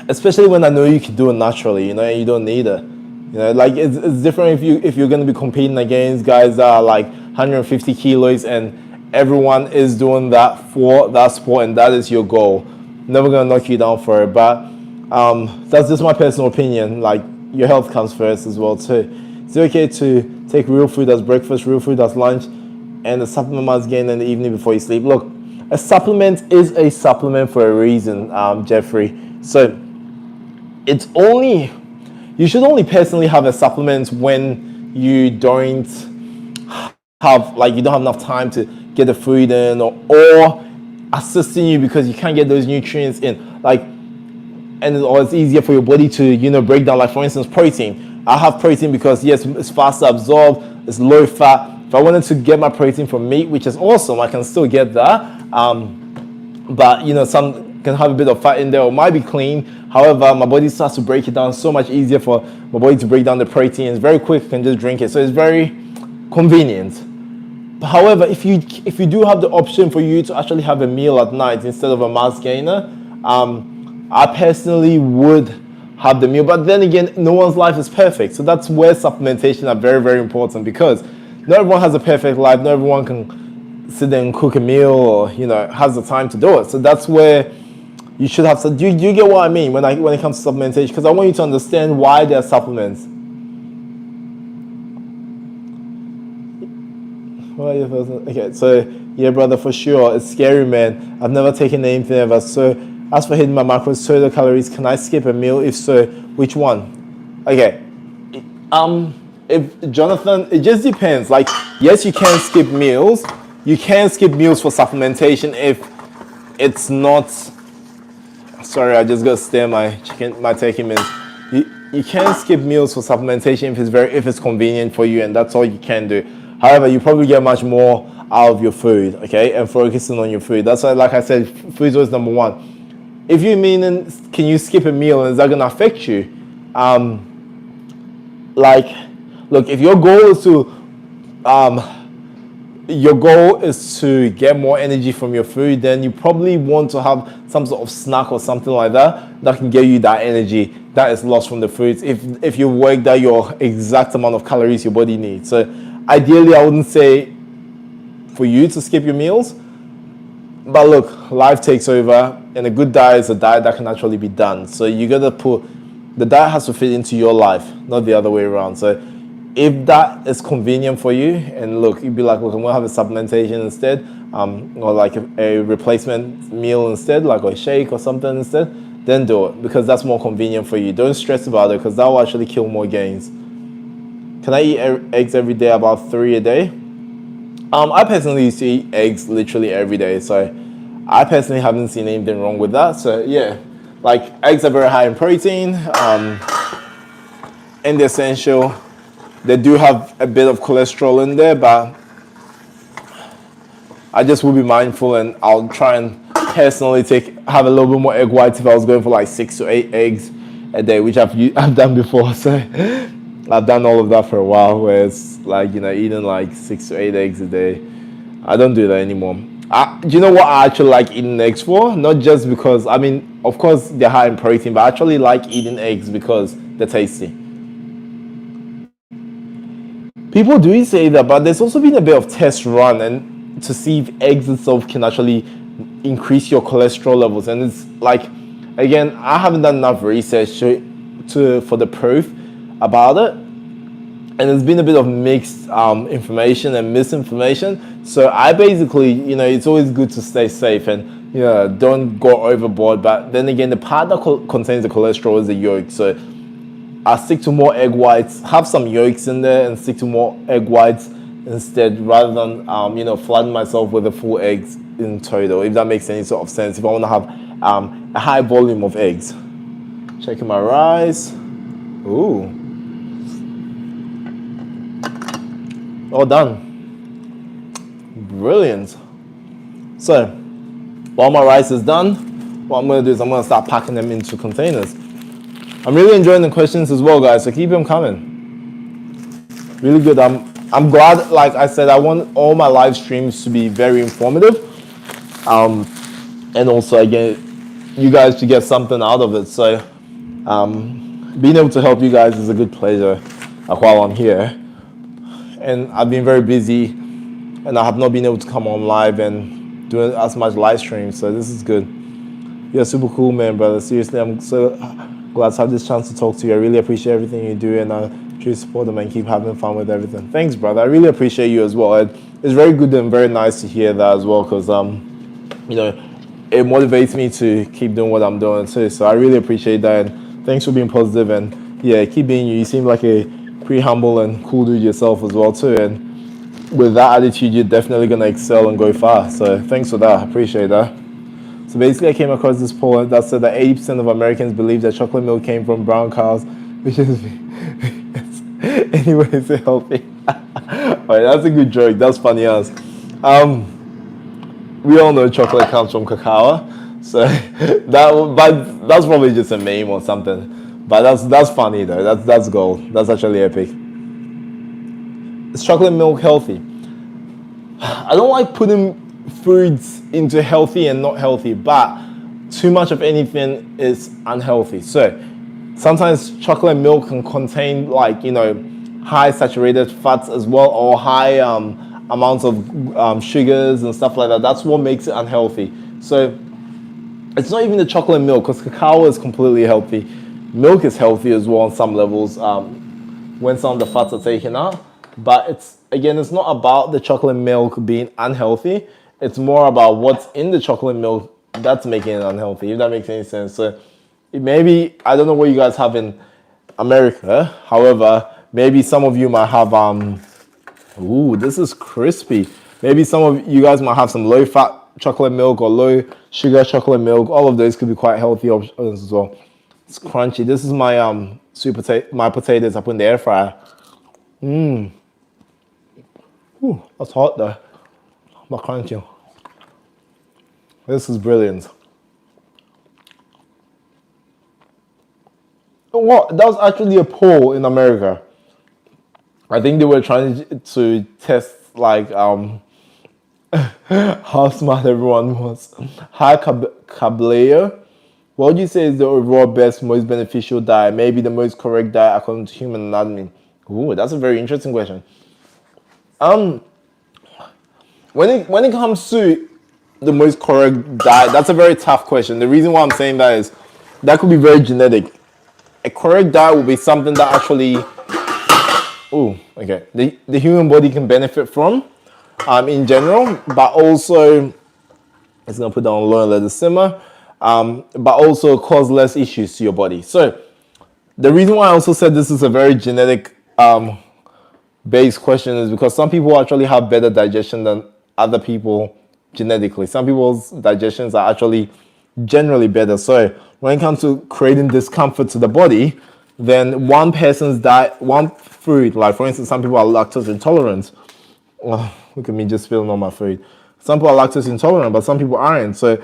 especially when I know you can do it naturally, and you don't need it. It's different if you're going to be competing against guys that are like 150 kilos and everyone is doing that for that sport and that is your goal. Never going to knock you down for it, but that's just my personal opinion. Like, your health comes first as well too. It's okay to take real food as breakfast, real food as lunch, and a supplement must gain in the evening before you sleep. Look, a supplement is a supplement for a reason, Jeffrey. So you should only personally have a supplement when you don't have enough time to get the food in, or assisting you because you can't get those nutrients in, or it's easier for your body to break down. Like, for instance, protein. I have protein because yes, it's faster absorbed, it's low fat. If I wanted to get my protein from meat, which is awesome, I can still get that, but some can have a bit of fat in there or might be clean. However, my body starts to break it down. So much easier for my body to break down the protein. It's very quick, I can just drink it, so it's very convenient. However, if you do have the option for you to actually have a meal at night instead of a mass gainer, I personally would have the meal. But then again, no one's life is perfect. So that's where supplementation are very, very important, because not everyone has a perfect life. Not everyone can sit there and cook a meal or, has the time to do it. So that's where you should have. So do you get what I mean when it comes to supplementation? Because I want you to understand why there are supplements. Okay, so yeah, brother, for sure, it's scary, man. I've never taken anything ever. So as for hitting my macros, total calories, can I skip a meal? If so, which one? Okay, if Jonathan, it just depends. Like, yes, you can skip meals. You can skip meals for supplementation if it's not. Sorry, I just got to stare my turkey mince. You can skip meals for supplementation if it's convenient for you, and that's all you can do. However, you probably get much more out of your food, okay? And focusing on your food. That's why, like I said, food is always number one. If you mean, can you skip a meal and is that going to affect you? Look, if your goal is to get more energy from your food, then you probably want to have some sort of snack or something like that can give you that energy that is lost from the foods if you worked out your exact amount of calories your body needs. So ideally, I wouldn't say for you to skip your meals, but look, life takes over, and a good diet is a diet that can actually be done. So you gotta the diet has to fit into your life, not the other way around. So if that is convenient for you, and look, you'd be like, look, I'm gonna have a supplementation instead, or like a replacement meal instead, like a shake or something instead, then do it, because that's more convenient for you. Don't stress about it, because that will actually kill more gains. Can I eat eggs every day? About 3 a day. I personally used to eat eggs literally every day, so I personally haven't seen anything wrong with that. So yeah, like, eggs are very high in protein, and they're essential. They do have a bit of cholesterol in there, but I just will be mindful, and I'll try and personally have a little bit more egg whites if I was going for like 6 to 8 eggs a day, which I've done before. So I've done all of that for a while, where it's like, eating like 6 to 8 eggs a day. I don't do that anymore. Do you know what I actually like eating eggs for? Not just because, of course they're high in protein, but I actually like eating eggs because they're tasty. People do say that, but there's also been a bit of test run and to see if eggs itself can actually increase your cholesterol levels. And it's like, again, I haven't done enough research for the proof about it, and there's been a bit of mixed information and misinformation. So I basically, it's always good to stay safe and don't go overboard. But then again, the part that contains the cholesterol is the yolk. So I stick to more egg whites, have some yolks in there, and stick to more egg whites instead, rather than flooding myself with the full eggs in total. If that makes any sort of sense. If I want to have a high volume of eggs. Checking my rice. Ooh. All done. Brilliant. So, while my rice is done, what I'm going to do is I'm going to start packing them into containers. I'm really enjoying the questions as well, guys, so keep them coming. Really good. I'm glad, like I said, I want all my live streams to be very informative. And also, again, you guys to get something out of it. So, being able to help you guys is a good pleasure while I'm here. And I've been very busy, and I have not been able to come on live and do as much live streams, so this is good. You're super cool, man, brother. Seriously, I'm so glad to have this chance to talk to you. I really appreciate everything you do, and I truly support them and keep having fun with everything. Thanks, brother. I really appreciate you as well. It's very good and very nice to hear that as well, because it motivates me to keep doing what I'm doing too. So I really appreciate that, and thanks for being positive, and yeah, keep being you. You seem like a pretty humble and cool dude yourself as well too, and with that attitude you're definitely going to excel and go far. So thanks for that. I appreciate that. So basically I came across this poll that said that 80% of Americans believe that chocolate milk came from brown cows, which is anyways healthy. Alright, that's a good joke. That's funny as we all know chocolate comes from cacao, so that's probably just a meme or something. But that's funny though. That's gold. That's actually epic. Is chocolate milk healthy? I don't like putting foods into healthy and not healthy, but too much of anything is unhealthy. So sometimes chocolate milk can contain high saturated fats as well, or high amounts of sugars and stuff like that. That's what makes it unhealthy. So it's not even the chocolate milk, because cacao is completely healthy. Milk is healthy as well on some levels when some of the fats are taken out. But it's not about the chocolate milk being unhealthy. It's more about what's in the chocolate milk that's making it unhealthy, if that makes any sense. So maybe, I don't know what you guys have in America. However, maybe some of you might have, ooh, this is crispy. Maybe some of you guys might have some low fat chocolate milk or low sugar chocolate milk. All of those could be quite healthy options as well. It's crunchy. This is my my potatoes I put in the air fryer. Ooh, that's hot though. But crunchy. This is brilliant. What? That was actually a poll in America. I think they were trying to test how smart everyone was. Hi, Caballero. What would you say is the overall best, most beneficial diet? Maybe the most correct diet according to human anatomy? Ooh, that's a very interesting question. When it comes to the most correct diet, that's a very tough question. The reason why I'm saying that is that could be very genetic. A correct diet will be something that actually, the human body can benefit from, in general, but also, it's gonna put down low and let it simmer. But also cause less issues to your body. So the reason why I also said this is a very genetic based question is because some people actually have better digestion than other people genetically. Some people's digestions are actually generally better. So when it comes to creating discomfort to the body, then one person's diet, one food, like for instance, some people are lactose intolerant. Well, look at me just spilling on my food. Some people are lactose intolerant, but some people aren't. So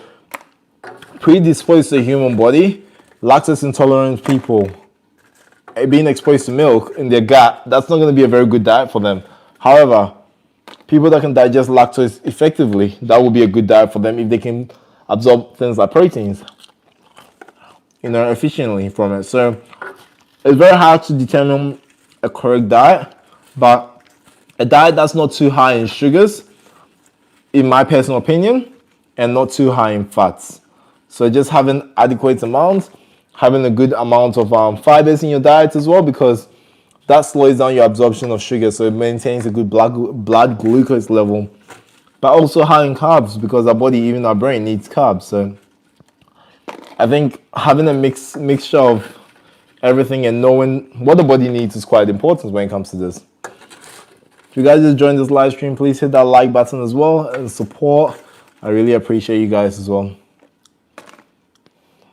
predisposed to the human body, lactose intolerant people being exposed to milk in their gut, that's not going to be a very good diet for them. However, people that can digest lactose effectively, that will be a good diet for them if they can absorb things like proteins, efficiently from it. So it's very hard to determine a correct diet, but a diet that's not too high in sugars, in my personal opinion, and not too high in fats. So just having adequate amounts, having a good amount of fibers in your diet as well, because that slows down your absorption of sugar, so it maintains a good blood glucose level. But also high in carbs, because our body, even our brain, needs carbs. So I think having a mixture of everything and knowing what the body needs is quite important when it comes to this. If you guys just joined this live stream, please hit that like button as well and support. I really appreciate you guys as well.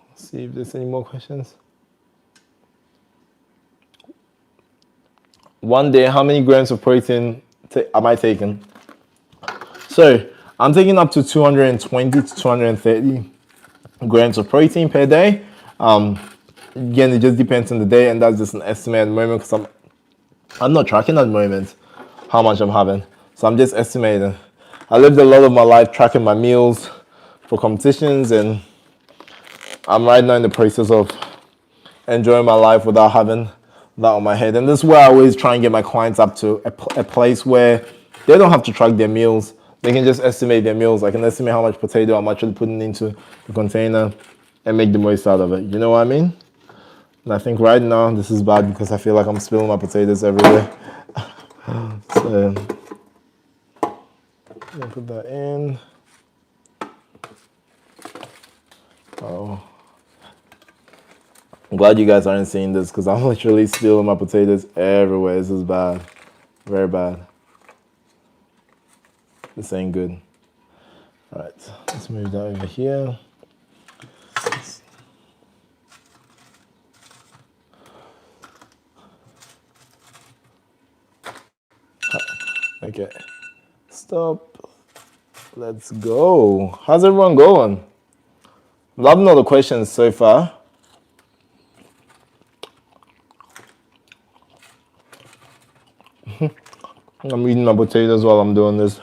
Let's see if there's any more questions. One day, how many grams of protein am I taking? So I'm taking up to 220 to 230 grams of protein per day. Again, it just depends on the day, and that's just an estimate at the moment because I'm not tracking at the moment how much I'm having. So I'm just estimating. I lived a lot of my life tracking my meals for competitions, and I'm right now in the process of enjoying my life without having that on my head. And this is where I always try and get my clients up to a place where they don't have to track their meals. They can just estimate their meals. I can estimate how much potato I'm actually putting into the container and make the most out of it. You know what I mean? And I think right now this is bad because I feel like I'm spilling my potatoes everywhere. So I'll put that in. Oh, I'm glad you guys aren't seeing this because I'm literally spilling my potatoes everywhere. This is bad, very bad. This ain't good. All right, let's move that over here. Okay, stop. Let's go. How's everyone going? Loving all the questions so far. I'm eating my potatoes while I'm doing this.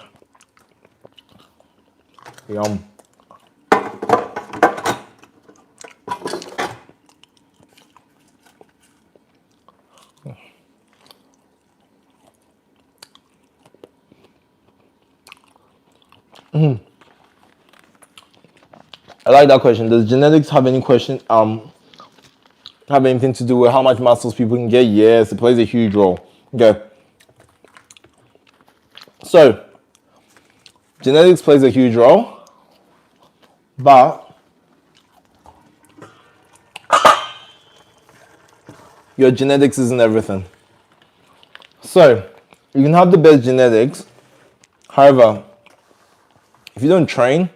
Yum. I like that question. Does genetics have any have anything to do with how much muscles people can get? Yes, it plays a huge role. Okay. So, genetics plays a huge role, but your genetics isn't everything. So, you can have the best genetics. However, if you don't train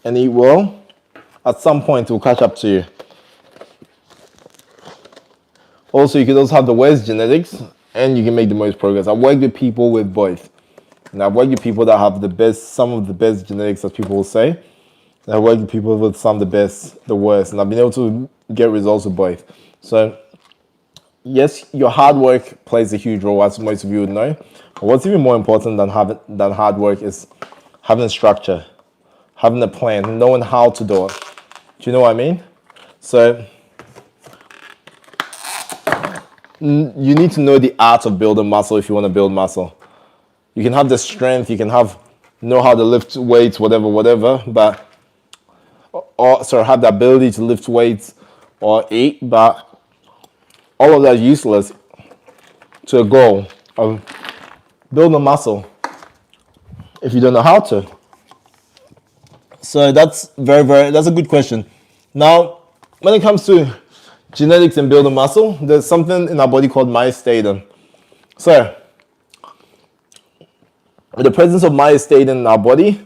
and eat well, at some point it will catch up to you. Also, you can also have the worst genetics and you can make the most progress. I work with people with both. And I work with people that have some of the best genetics, as people will say. And I work with people with some of the best, the worst. And I've been able to get results with both. So, yes, your hard work plays a huge role, as most of you would know. But what's even more important than hard work is having a structure, having a plan, knowing how to do it. Do you know what I mean? So, you need to know the art of building muscle if you want to build muscle. You can have the strength, you can know how to lift weights, whatever, but have the ability to lift weights or eat, but all of that is useless to a goal of building muscle if you don't know how to. So that's that's a good question. Now, when it comes to genetics and building muscle, there's something in our body called myostatin. So, with the presence of myostatin in our body,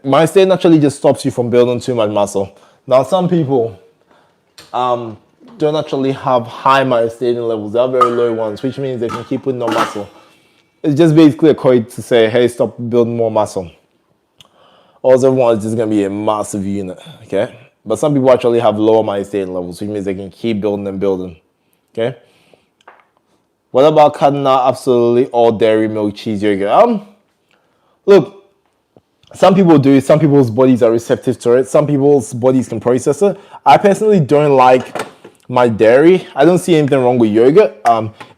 myostatin actually just stops you from building too much muscle. Now, some people don't actually have high myostatin levels. They have very low ones, which means they can keep putting on muscle. It's just basically a code to say, hey, stop building more muscle. Or everyone is just going to be a massive unit, okay? But some people actually have lower myostatin levels, which means they can keep building and building, okay? What about cutting out absolutely all dairy, milk, cheese, yogurt? Look, some people do it. Some people's bodies are receptive to it. Some people's bodies can process it. I personally don't like my dairy. I don't see anything wrong with yogurt.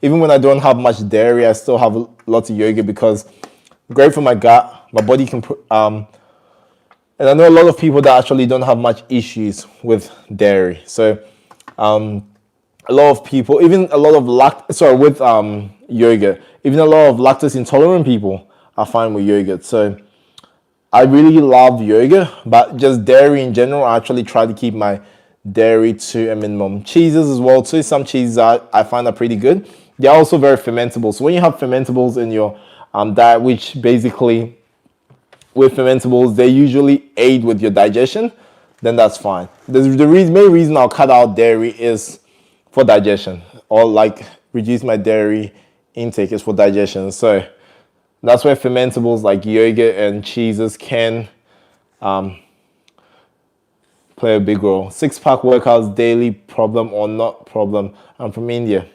Even when I don't have much dairy, I still have lots of yogurt because great for my gut. My body can And I know a lot of people that actually don't have much issues with dairy. So a lot of people, even a lot of with yogurt, even a lot of lactose intolerant people are fine with yogurt. So I really love yogurt, but just dairy in general, I actually try to keep my dairy to a minimum. Cheeses as well too. Some cheeses I find are pretty good. They're also very fermentable. So when you have fermentables in your diet, which basically with fermentables, they usually aid with your digestion, then that's fine. Main reason I'll cut out dairy is for digestion, or like reduce my dairy intake is for digestion. So that's where fermentables like yogurt and cheeses can play a big role. 6-pack workouts daily, problem or not problem? I'm from India.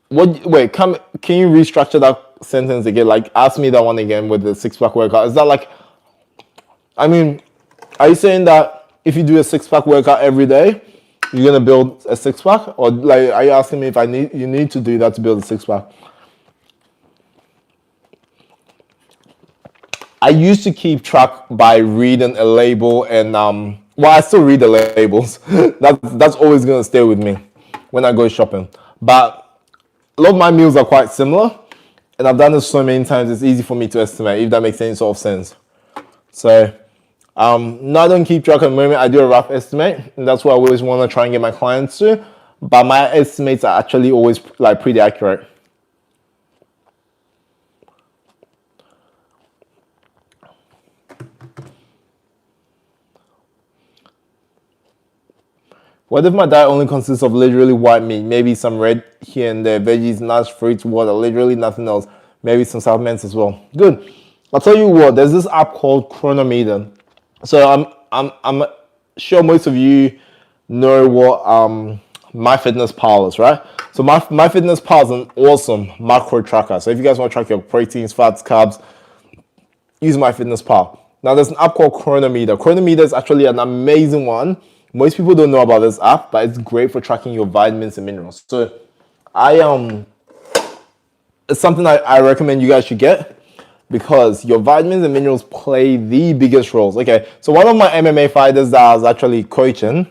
Wait, can you restructure that sentence again? Like, ask me that one again with the 6-pack workout. Is that like, I mean, are you saying that if you do a 6-pack workout every day, you're gonna build a 6-pack? Or like, are you asking me if you need to do that to build a 6-pack? I used to keep track by reading a label, and well, I still read the labels. That's always gonna stay with me when I go shopping. But a lot of my meals are quite similar, and I've done this so many times, it's easy for me to estimate, if that makes any sort of sense. So, no, I don't keep track at the moment. I do a rough estimate, and that's what I always want to try and get my clients to. But my estimates are actually always like pretty accurate. What if my diet only consists of literally white meat, maybe some red here and there, veggies, nuts, fruits, water, literally nothing else, maybe some supplements as well? Good. I'll tell you what. There's this app called Chronometer. So I'm sure most of you know what MyFitnessPal is, right? So MyFitnessPal is an awesome macro tracker. So if you guys want to track your proteins, fats, carbs, use MyFitnessPal. Now there's an app called Chronometer. Chronometer is actually an amazing one. Most people don't know about this app, but it's great for tracking your vitamins and minerals. So it's something I recommend you guys should get, because your vitamins and minerals play the biggest roles. Okay, so one of my MMA fighters that I was actually coaching,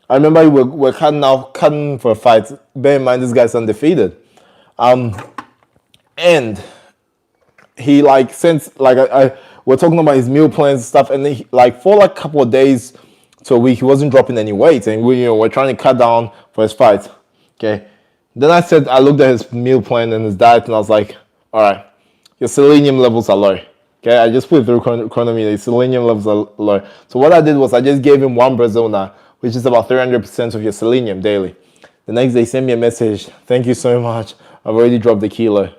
I remember we're cutting for a fight. Bear in mind, this guy's undefeated. And he like, since like we're talking about his meal plans and stuff, and then for like a couple of days to a week, he wasn't dropping any weight, and we're trying to cut down for his fight. Okay. Then I looked at his meal plan and his diet, and I was like, all right, your selenium levels are low. Okay, I just put it through Chronometer. Your selenium levels are low. So what I did was I just gave him one Brazil nut, which is about 300% of your selenium daily. The next day, he sent me a message. Thank you so much. I've already dropped the kilo.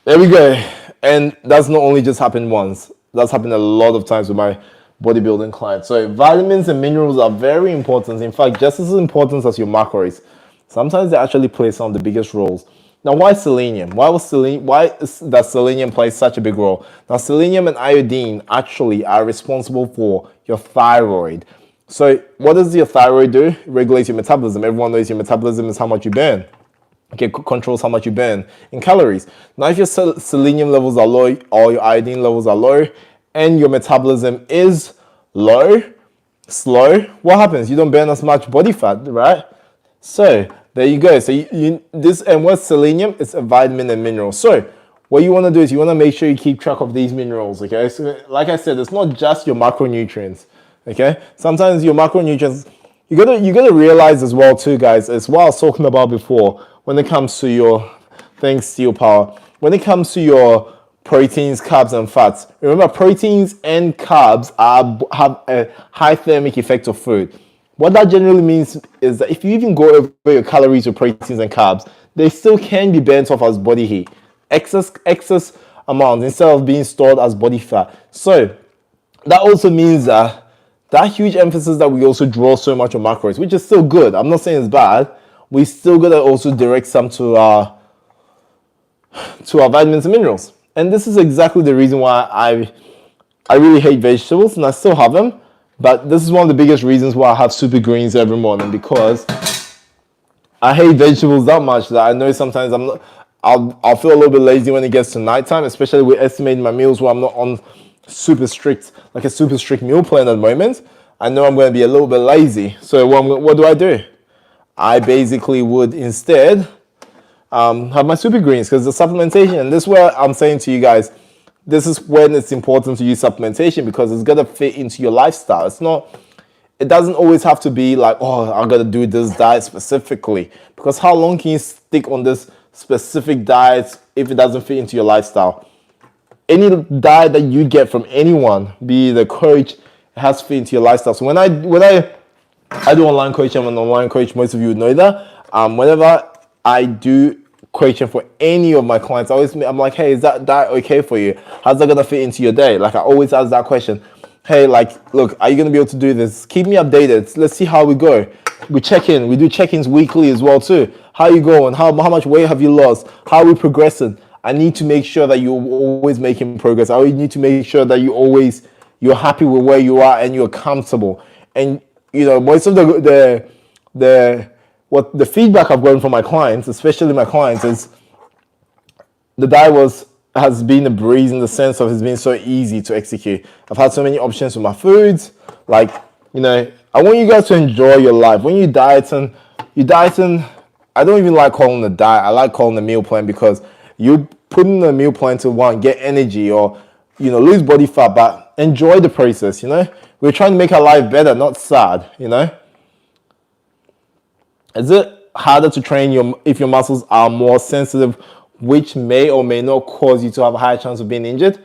There we go. And that's not only just happened once. That's happened a lot of times with my bodybuilding clients. So vitamins and minerals are very important. In fact, just as important as your macros. Sometimes they actually play some of the biggest roles. Now, why selenium? Why does selenium play such a big role? Now, selenium and iodine actually are responsible for your thyroid. So what does your thyroid do? It regulates your metabolism. Everyone knows your metabolism is how much you burn. Okay, controls how much you burn in calories. Now, if your selenium levels are low or your iodine levels are low, and your metabolism is slow, what happens? You don't burn as much body fat, right? So there you go. So and what's selenium? It's a vitamin and mineral. So what you want to do is you want to make sure you keep track of these minerals. Okay, so like I said, it's not just your macronutrients. Okay, sometimes your macronutrients, you gotta realize as well too, guys. As what I was talking about before, when it comes to your steel power, when it comes to your proteins, carbs, and fats. Remember, proteins and carbs have a high thermic effect of food. What that generally means is that if you even go over your calories with proteins and carbs, they still can be burnt off as body heat. Excess amounts instead of being stored as body fat. So that also means that huge emphasis that we also draw so much on macros, which is still good. I'm not saying it's bad. We still gotta also direct some to our vitamins and minerals. And this is exactly the reason why I really hate vegetables, and I still have them. But this is one of the biggest reasons why I have super greens every morning, because I hate vegetables that much that I know sometimes I'll feel a little bit lazy when it gets to nighttime, especially with estimating my meals where I'm not on super strict meal plan at the moment. I know I'm going to be a little bit lazy. So what do? I basically would instead have my super greens, because the supplementation, and this is where I'm saying to you guys, this is when it's important to use supplementation, because it's gonna fit into your lifestyle. It doesn't always have to be like, oh, I gotta do this diet specifically, because how long can you stick on this specific diet if it doesn't fit into your lifestyle? Any diet that you get from anyone, be the coach, it has to fit into your lifestyle. So when I do online coaching, I'm an online coach, most of you would know that. Whenever I do coaching for any of my clients, I'm like, hey, is that diet okay for you? How's that gonna fit into your day? Like, I always ask that question. Hey, like, look, are you gonna be able to do this? Keep me updated. Let's see how we go. We check in. We do check-ins weekly as well too. How you going? How much weight have you lost? How are we progressing? I need to make sure that you're always making progress. I need to make sure that you're happy with where you are and you're comfortable. And most of the feedback I've gotten from my clients, especially my clients, is the diet has been a breeze, in the sense of it's been so easy to execute. I've had so many options with my foods. Like, I want you guys to enjoy your life. When you're dieting, I don't even like calling it a diet. I like calling it a meal plan, because you put in a meal plan to get energy or lose body fat, but enjoy the process. We're trying to make our life better, not sad. Is it harder to train if your muscles are more sensitive, which may or may not cause you to have a higher chance of being injured?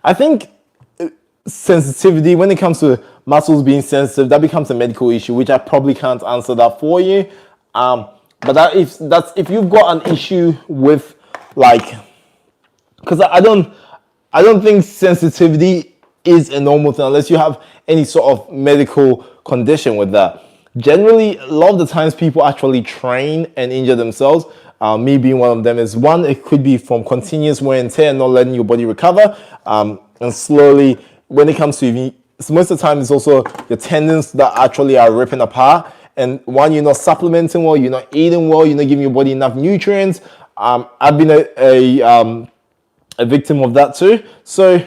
I think sensitivity, when it comes to muscles being sensitive, that becomes a medical issue, which I probably can't answer that for you. But if you've got an issue with, like, because I don't think sensitivity is a normal thing unless you have any sort of medical condition with that. Generally, a lot of the times people actually train and injure themselves. Me being one of them. Is one, it could be from continuous wear and tear and not letting your body recover. And slowly, when it comes to most of the time, it's also your tendons that actually are ripping apart. And one, you're not supplementing well, you're not eating well, you're not giving your body enough nutrients. I've been a victim of that too. So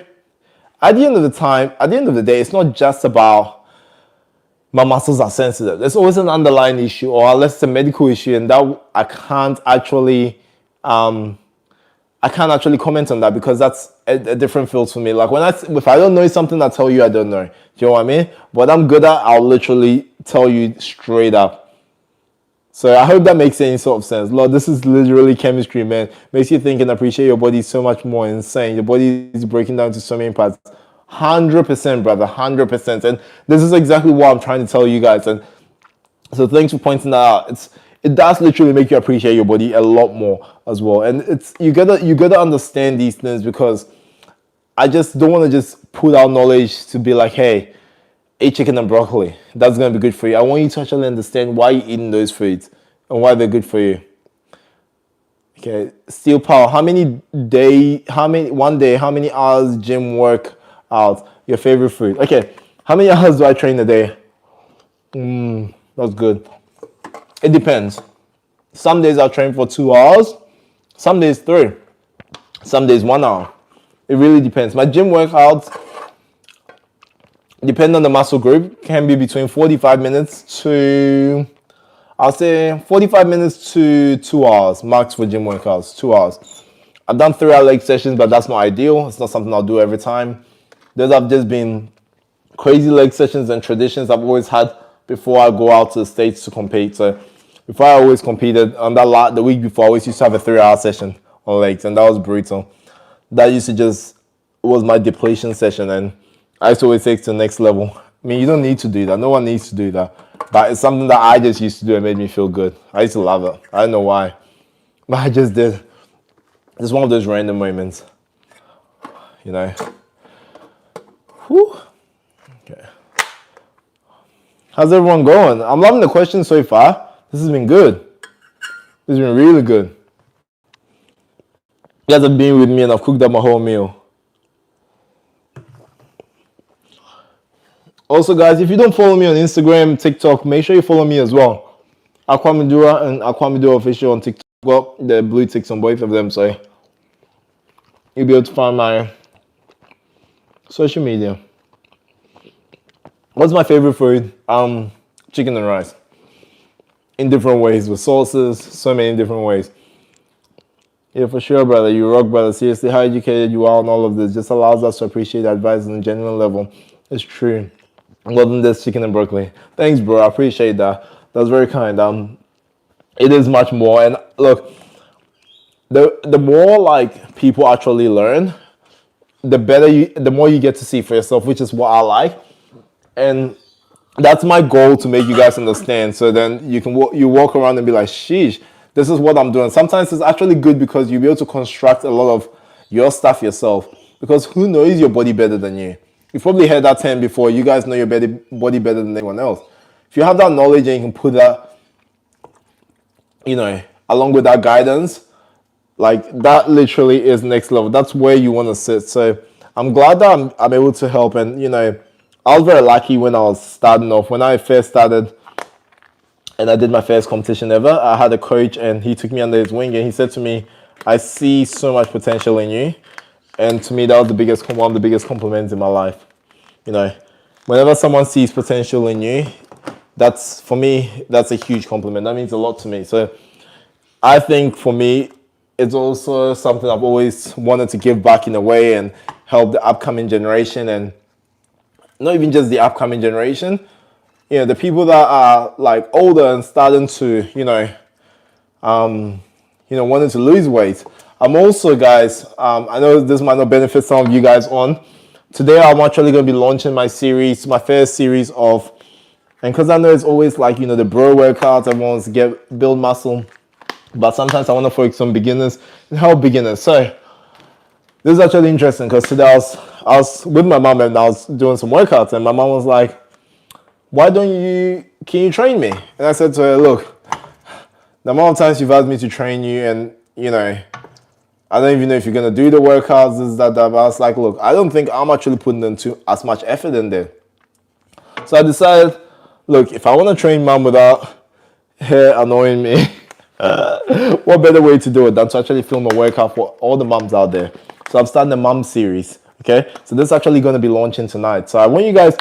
at the end of the day, it's not just about my muscles are sensitive. There's always an underlying issue, or unless it's a medical issue, and that I can't actually comment on that, because that's a different field for me. Like, if I don't know something, I tell you I don't know. Do you know what I mean? What I'm good at, I'll literally tell you straight up. So I hope that makes any sort of sense. Lord, this is literally chemistry, man. Makes you think and appreciate your body so much more. Insane. Your body is breaking down to so many parts. 100%, brother, 100%. And this is exactly what I'm trying to tell you guys. And so thanks for pointing that out. It does literally make you appreciate your body a lot more as well. And you gotta understand these things, because I just don't want to just put out knowledge to be like, hey, eat chicken and broccoli. That's gonna be good for you. I want you to actually understand why you're eating those foods and why they're good for you. Okay, Steel Power. How many hours gym work out? Your favorite food? Okay, how many hours do I train a day? That's good. It depends. Some days I'll train for 2 hours, some days 3, some days 1 hour. It really depends. My gym workouts, depending on the muscle group, can be between 45 minutes to, I'll say 45 minutes to 2 hours max for gym workouts. 2 hours. I've done 3-hour leg sessions, but that's not ideal. It's not something I'll do every time. Those have just been crazy leg sessions and traditions I've always had before I go out to the States to compete. So before, I always competed on the week before, I always used to have a 3-hour session on legs, and that was brutal. That was my depletion session, and I used to always take it to the next level. I mean, you don't need to do that. No one needs to do that. But it's something that I just used to do and made me feel good. I used to love it. I don't know why, but I just did. It's one of those random moments, Whew. Okay. How's everyone going? I'm loving the questions so far. This has been good. This has been really good. You guys have been with me and I've cooked up my whole meal. Also, guys, if you don't follow me on Instagram, TikTok, make sure you follow me as well. Kwame Duah and Kwame Duah Official on TikTok. Well, the blue ticks on both of them, so you'll be able to find my social media. What's my favorite food? Chicken and rice. In different ways, with sauces, so many different ways. Yeah, for sure, brother. You rock, brother. Seriously, how educated you are on all of this just allows us to appreciate advice on a genuine level. It's true. More than this chicken and broccoli. Thanks, bro. I appreciate that. That's very kind. It is much more. And look, the more like people actually learn, the more you get to see for yourself, which is what I like. And that's my goal, to make you guys understand. So then you can you walk around and be like, sheesh, this is what I'm doing. Sometimes it's actually good because you'll be able to construct a lot of your stuff yourself. Because who knows your body better than you? You've probably heard that term before. You guys know your body better than anyone else. If you have that knowledge and you can put that, along with that guidance, like that literally is next level. That's where you want to sit. So I'm glad that I'm able to help. And I was very lucky when I was starting off. When I first started and I did my first competition ever, I had a coach and he took me under his wing and he said to me, I see so much potential in you. And to me, that was one of the biggest compliments in my life. Whenever someone sees potential in you, for me, that's a huge compliment. That means a lot to me. So I think for me, it's also something I've always wanted to give back in a way and help the upcoming generation, and not even just the upcoming generation, the people that are like older and starting to, wanting to lose weight. I'm also, guys, I know this might not benefit some of you guys on. Today, I'm actually going to be launching my first series of, and because I know it's always like, the bro workouts, everyone wants to build muscle. But sometimes I want to focus on beginners and help beginners. So this is actually interesting because today I was with my mom and I was doing some workouts and my mom was like, can you train me? And I said to her, look, the amount of times you've asked me to train you and, I don't even know if you're going to do the workouts, this, that. But I was like, look, I don't think I'm actually putting into as much effort in there. So I decided, look, if I want to train mom without her annoying me, what better way to do it than to actually film a workout for all the moms out there? So I'm starting the mom series. Okay, so this is actually going to be launching tonight. So I want you guys,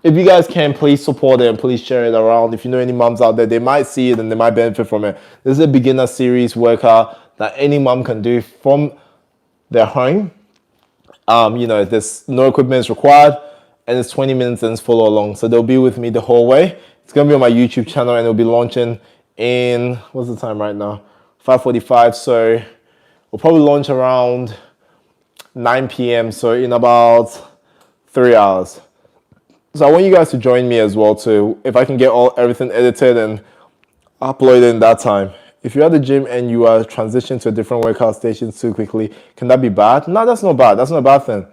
if you guys can, please support it and please share it around. If you know any moms out there, they might see it and they might benefit from it. This is a beginner series workout that any mom can do from their home. There's no equipment is required, and it's 20 minutes and it's follow along. So they'll be with me the whole way. It's going to be on my YouTube channel and it'll be launching in, what's the time right now? 5:45. So we'll probably launch around 9 p.m. So in about 3 hours. So I want you guys to join me as well too. If I can get everything edited and uploaded in that time. If you're at the gym and you are transitioning to a different workout station too quickly, can that be bad? No, that's not bad. That's not a bad thing.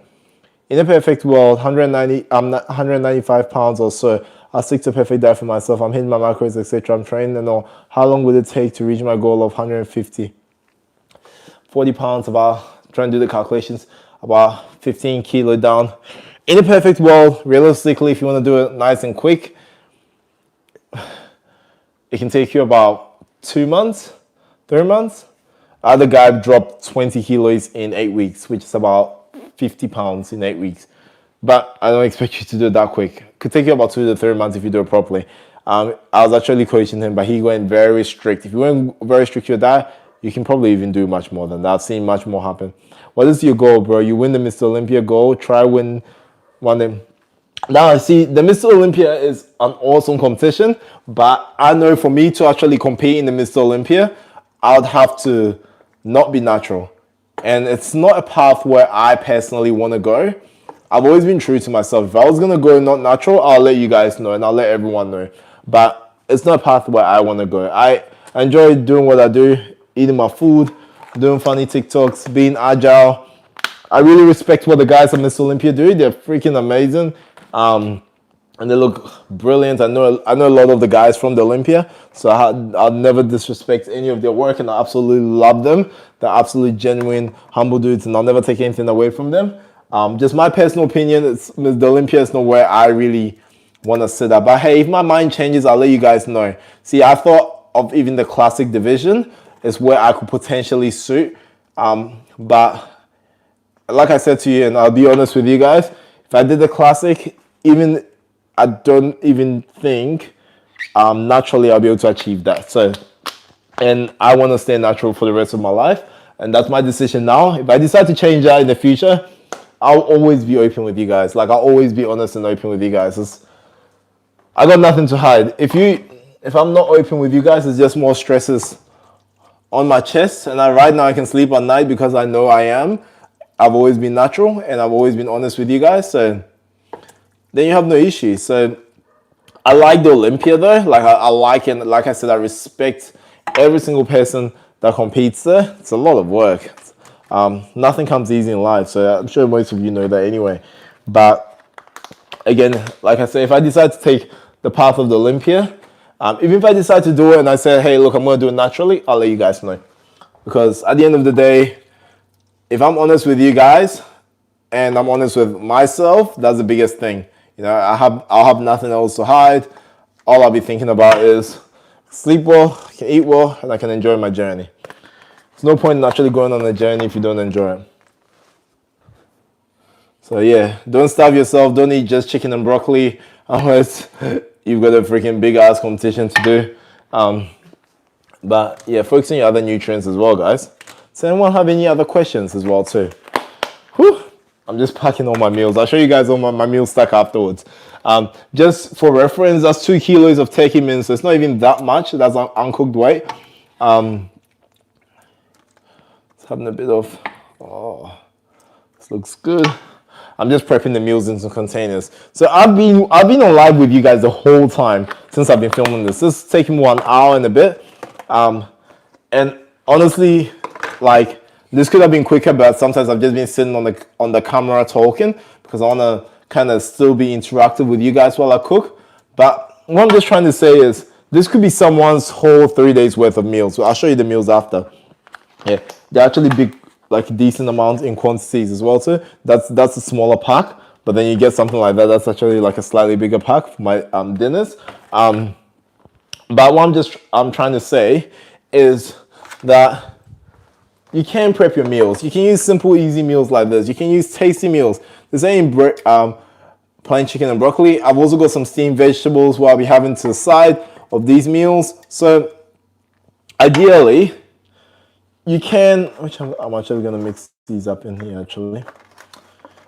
In a perfect world, I'm 195 pounds or so. I'll stick to a perfect diet for myself. I'm hitting my macros, etc. I'm training and all. How long will it take to reach my goal of 150? 40 pounds, about, trying to do the calculations, about 15 kilo down. In a perfect world, realistically, if you want to do it nice and quick, it can take you about 2 months, 3 months. Other guy dropped 20 kilos in 8 weeks, which is about 50 pounds in 8 weeks. But I don't expect you to do it that quick. It could take you about 2 to 3 months if you do it properly. I was actually coaching him, but he went very strict. If you went very strict with that, you can probably even do much more than that. I've seen much more happen. What is your goal, bro? You win the Mr. Olympia goal. Try win one day. Now, see, the Mr. Olympia is an awesome competition, but I know for me to actually compete in the Mr. Olympia, I would have to not be natural. And it's not a path where I personally want to go. I've always been true to myself. If I was going to go not natural, I'll let you guys know and I'll let everyone know. But it's not a path where I want to go. I enjoy doing what I do, eating my food, doing funny TikToks, being agile. I really respect what the guys at Miss Olympia do. They're freaking amazing. And they look brilliant. I know a lot of the guys from the Olympia, so I'll never disrespect any of their work, and I absolutely love them. They're absolutely genuine, humble dudes, and I'll never take anything away from them. Just my personal opinion, the Olympia is not where I really want to sit at. But hey, if my mind changes, I'll let you guys know. See, I thought of even the classic division, is where I could potentially suit. But like I said to you, and I'll be honest with you guys, if I did the classic, even I don't even think naturally I'll be able to achieve that. So, and I want to stay natural for the rest of my life, and that's my decision now. If I decide to change that in the future, I'll always be open with you guys. Like, I'll always be honest and open with you guys. I got nothing to hide. If I'm not open with you guys, it's just more stresses on my chest. And right now I can sleep at night because I know I am. I've always been natural and I've always been honest with you guys. So then you have no issues. So I like the Olympia though. Like I like it. Like I said, I respect every single person that competes there. It's a lot of work. Nothing comes easy in life. So I'm sure most of you know that anyway. But again, like I say, if I decide to take the path of the Olympia, even if I decide to do it and I say, hey, look, I'm going to do it naturally, I'll let you guys know. Because at the end of the day, if I'm honest with you guys and I'm honest with myself, that's the biggest thing. You know, I'll have nothing else to hide. All I'll be thinking about is sleep well, I can eat well, and I can enjoy my journey. There's no point in actually going on a journey if you don't enjoy it. So yeah, don't starve yourself. Don't eat just chicken and broccoli unless you've got a freaking big ass competition to do. But yeah, focus on your other nutrients as well, guys. Does anyone have any other questions as well too? Whew, I'm just packing all my meals. I'll show you guys all my meal stack afterwards. Just for reference, that's 2 kilos of turkey mince. So it's not even that much. That's uncooked weight. It's having a bit of, oh, this looks good. I'm just prepping the meals into containers. So I've been on live with you guys the whole time since I've been filming this. This is taking 1 hour and a bit. And honestly, like, this could have been quicker, but sometimes I've just been sitting on the camera talking because I want to kind of still be interactive with you guys while I cook. But what I'm just trying to say is this could be someone's whole 3 days worth of meals. So I'll show you the meals after. Yeah, they're actually big, like decent amount in quantities as well too. That's a smaller pack, but then you get something like that. That's actually like a slightly bigger pack for my dinners. But what I'm trying to say is that you can prep your meals. You can use simple, easy meals like this. You can use tasty meals. This ain't plain chicken and broccoli. I've also got some steamed vegetables what I'll be having to the side of these meals. So ideally, you can, I'm actually going to mix these up in here actually.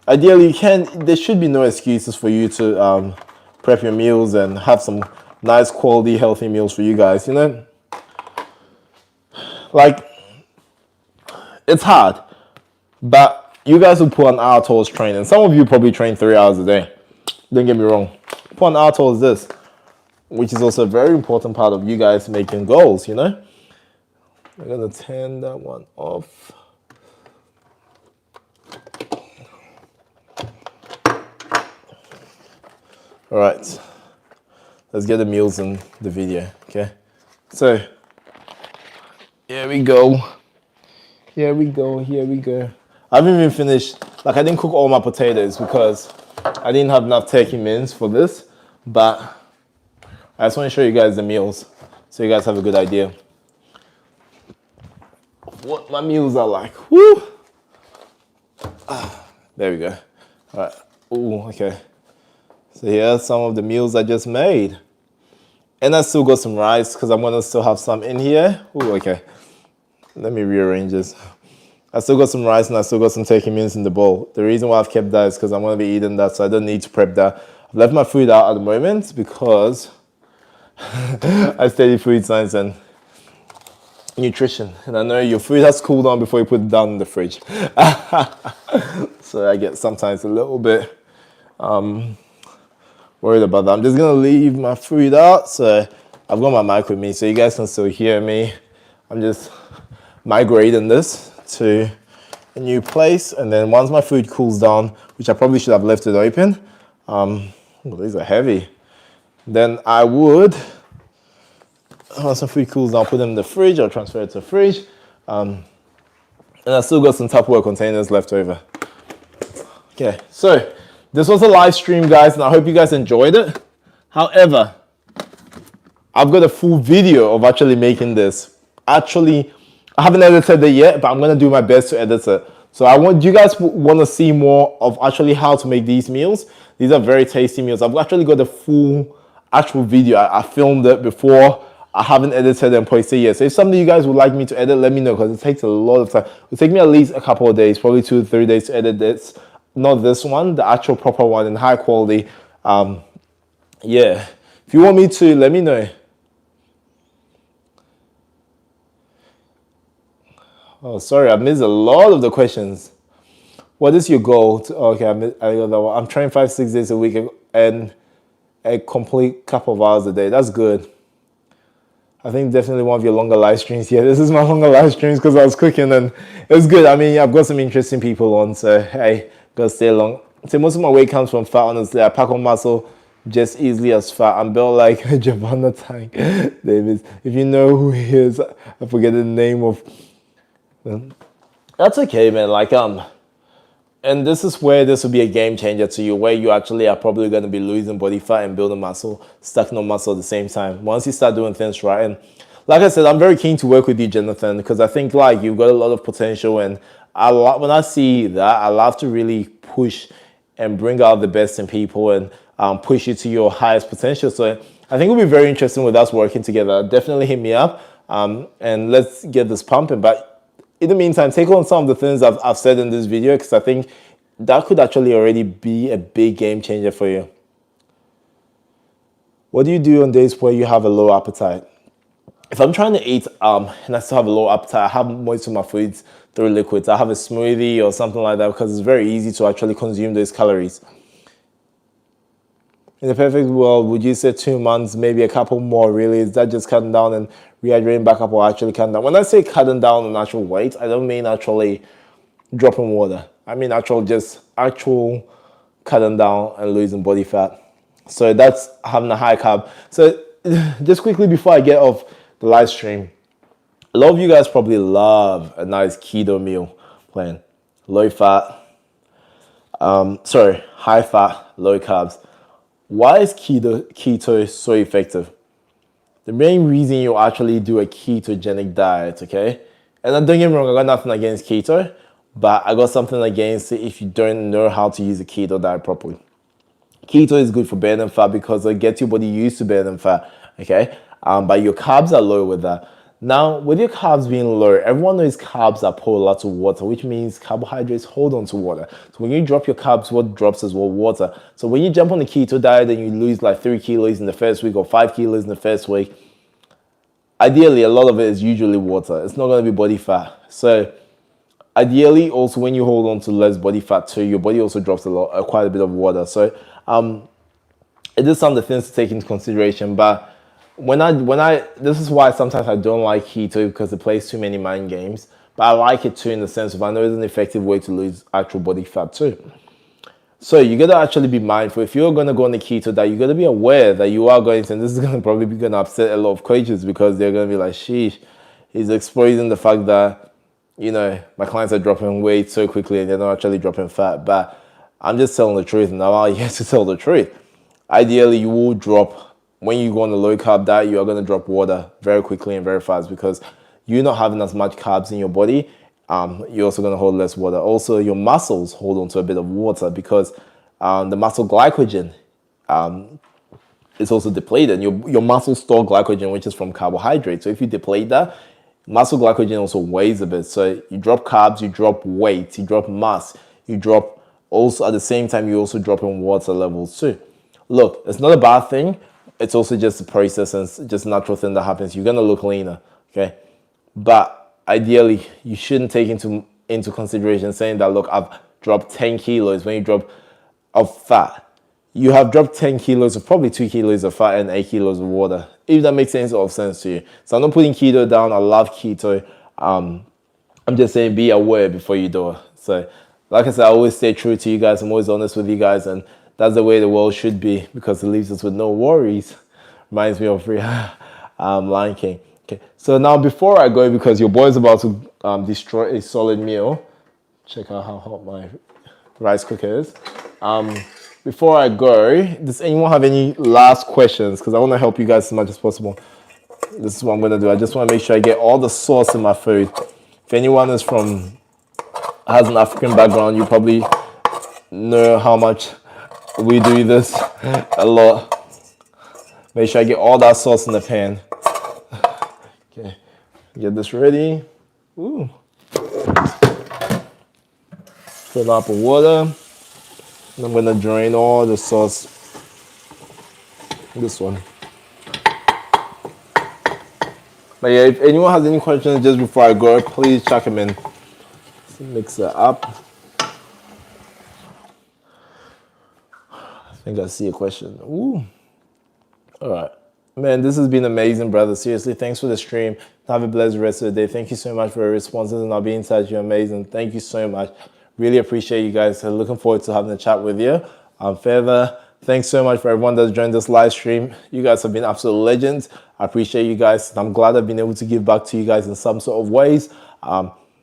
Ideally, you can, there should be no excuses for you to prep your meals and have some nice quality, healthy meals for you guys, you know? Like, it's hard, but you guys will put an hour towards training. Some of you probably train 3 hours a day. Don't get me wrong. Put an hour towards this, which is also a very important part of you guys making goals, you know? I'm going to turn that one off. All right, let's get the meals in the video, okay? So, here we go. Here we go, here we go. I haven't even finished, like I didn't cook all my potatoes because I didn't have enough turkey mince for this, but I just want to show you guys the meals so you guys have a good idea of what my meals are like. Woo! There we go. All right, ooh, okay. So here's some of the meals I just made. And I still got some rice because I'm gonna still have some in here. Ooh, okay. Let me rearrange this. I still got some rice and I still got some turkey mince in the bowl. The reason why I've kept that is because I'm gonna be eating that, so I don't need to prep that. I've left my food out at the moment because I study food science and nutrition. And I know your food has to cool down before you put it down in the fridge. So I get sometimes a little bit worried about that. I'm just gonna leave my food out. So I've got my mic with me so you guys can still hear me. I'm just migrating this to a new place, and then once my food cools down, which I probably should have left it open, these are heavy, then I would, once my food cools down, put them in the fridge or transfer it to the fridge, and I still got some Tupperware containers left over. Okay, so this was a live stream, guys, and I hope you guys enjoyed it. However, I've got a full video of actually making this. Actually I haven't edited it yet, but I'm gonna do my best to edit it. So I want you guys want to see more of actually how to make these meals. These are very tasty meals. I've actually got the full actual video. I filmed it before. I haven't edited and posted it yet. So if something you guys would like me to edit, let me know, because it takes a lot of time. It'll take me at least a couple of days, probably 2 to 3 days to edit this. Not this one, the actual proper one in high quality. Yeah. If you want me to, let me know. Oh, sorry, I missed a lot of the questions. What is your goal? Okay, I got that one. I'm training 5-6 days a week and a complete couple of hours a day. That's good. I think definitely one of your longer live streams. Yeah, this is my longer live streams because I was cooking and it was good. I mean, I've got some interesting people on, so hey, gotta stay long. So most of my weight comes from fat, honestly. I pack on muscle just easily as fat. I'm built like Javana Tank Davis. If you know who he is, I forget the name of. That's okay, man. Like and this is where this will be a game changer to you, where you actually are probably going to be losing body fat and building muscle, stacking on muscle at the same time. Once you start doing things right, and like I said, I'm very keen to work with you, Jonathan, because I think like you've got a lot of potential, and when I see that, I love to really push and bring out the best in people and push you to your highest potential. So I think it'll be very interesting with us working together. Definitely hit me up and let's get this pumping. But in the meantime, take on some of the things I've said in this video, because I think that could actually already be a big game changer for you. What do you do on days where you have a low appetite? If I'm trying to eat and I still have a low appetite, I have most of my foods through liquids. I have a smoothie or something like that because it's very easy to actually consume those calories. In the perfect world, would you say 2 months, maybe a couple more, really? Is that just cutting down and rehydrating back up, or actually cutting down? When I say cutting down on actual weight, I don't mean actually dropping water. I mean actual cutting down and losing body fat. So that's having a high carb. So just quickly before I get off the live stream, a lot of you guys probably love a nice keto meal plan. Low fat, high fat, low carbs. Why is keto so effective? The main reason you actually do a ketogenic diet, okay? And don't get me wrong, I got nothing against keto, but I got something against it if you don't know how to use a keto diet properly. Keto is good for burning fat because it gets your body used to burning fat, okay? But your carbs are low with that. Now, with your carbs being low, everyone knows carbs are pour lots of water, which means carbohydrates hold on to water. So when you drop your carbs, what drops is water. So when you jump on the keto diet and you lose like 3 kilos in the first week or 5 kilos in the first week, ideally, a lot of it is usually water. It's not going to be body fat. So ideally, also when you hold on to less body fat too, your body also drops quite a bit of water. So it is some of the things to take into consideration. But this is why sometimes I don't like keto, because it plays too many mind games. But I like it too in the sense of I know it's an effective way to lose actual body fat too. So you got to actually be mindful. If you're going to go on the keto diet, you got to be aware that you are going to, and this is going to probably be going to upset a lot of coaches, because they're going to be like, sheesh, he's exposing the fact that, you know, my clients are dropping weight so quickly and they're not actually dropping fat. But I'm just telling the truth, and I'm here to tell the truth. Ideally, you will drop. When you go on a low carb diet, you are going to drop water very quickly and very fast, because you're not having as much carbs in your body. You're also going to hold less water. Also, your muscles hold on to a bit of water, because the muscle glycogen is also depleted. Your muscles store glycogen, which is from carbohydrates. So if you deplete that, muscle glycogen also weighs a bit. So you drop carbs, you drop weight, you drop mass, you drop also at the same time, you also drop in water levels too. Look, it's not a bad thing. It's also just a process and just a natural thing that happens. You're going to look leaner, okay? But ideally, you shouldn't take into consideration saying that, look, I've dropped 10 kilos. When you drop of fat, you have dropped 10 kilos of probably 2 kilos of fat and 8 kilos of water, if that makes any sort of sense to you. So I'm not putting keto down. I love keto. I'm just saying be aware before you do it. So like I said, I always stay true to you guys. I'm always honest with you guys, and that's the way the world should be, because it leaves us with no worries. Reminds me of Lion King. Okay, so now before I go, because your boy's about to destroy a solid meal. Check out how hot my rice cooker is. Before I go, does anyone have any last questions? Because I want to help you guys as much as possible. This is what I'm gonna do. I just want to make sure I get all the sauce in my food. If anyone has an African background, you probably know how much we do this a lot. Make sure I get all that sauce in the pan. Okay, get this ready. Ooh. Fill up with water. And I'm gonna drain all the sauce. This one. But yeah, if anyone has any questions just before I go, please chuck them in. Let's mix it up. I think I see a question. Ooh. All right. Man, this has been amazing, brother. Seriously, thanks for the stream. Have a blessed rest of the day. Thank you so much for your responses, and I'll be in touch. You're amazing. Thank you so much. Really appreciate you guys. Looking forward to having a chat with you. Further, thanks so much for everyone that's joined this live stream. You guys have been absolute legends. I appreciate you guys. I'm glad I've been able to give back to you guys in some sort of ways.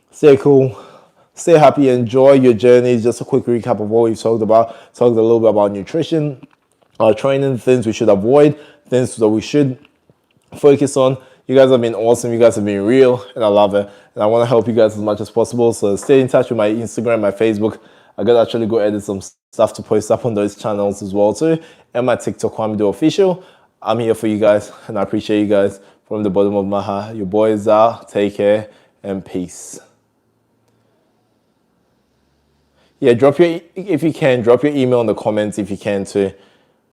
Stay cool. Stay happy. Enjoy your journey. Just a quick recap of what we've talked about. Talked a little bit about nutrition, training, things we should avoid, things that we should focus on. You guys have been awesome. You guys have been real, and I love it. And I want to help you guys as much as possible. So stay in touch with my Instagram, my Facebook. I gotta actually go edit some stuff to post up on those channels as well too. And my TikTok, Kwame Duah Official. I'm here for you guys, and I appreciate you guys from the bottom of my heart. Your boys are. Take care and peace. Yeah, if you can, drop your email in the comments if you can too.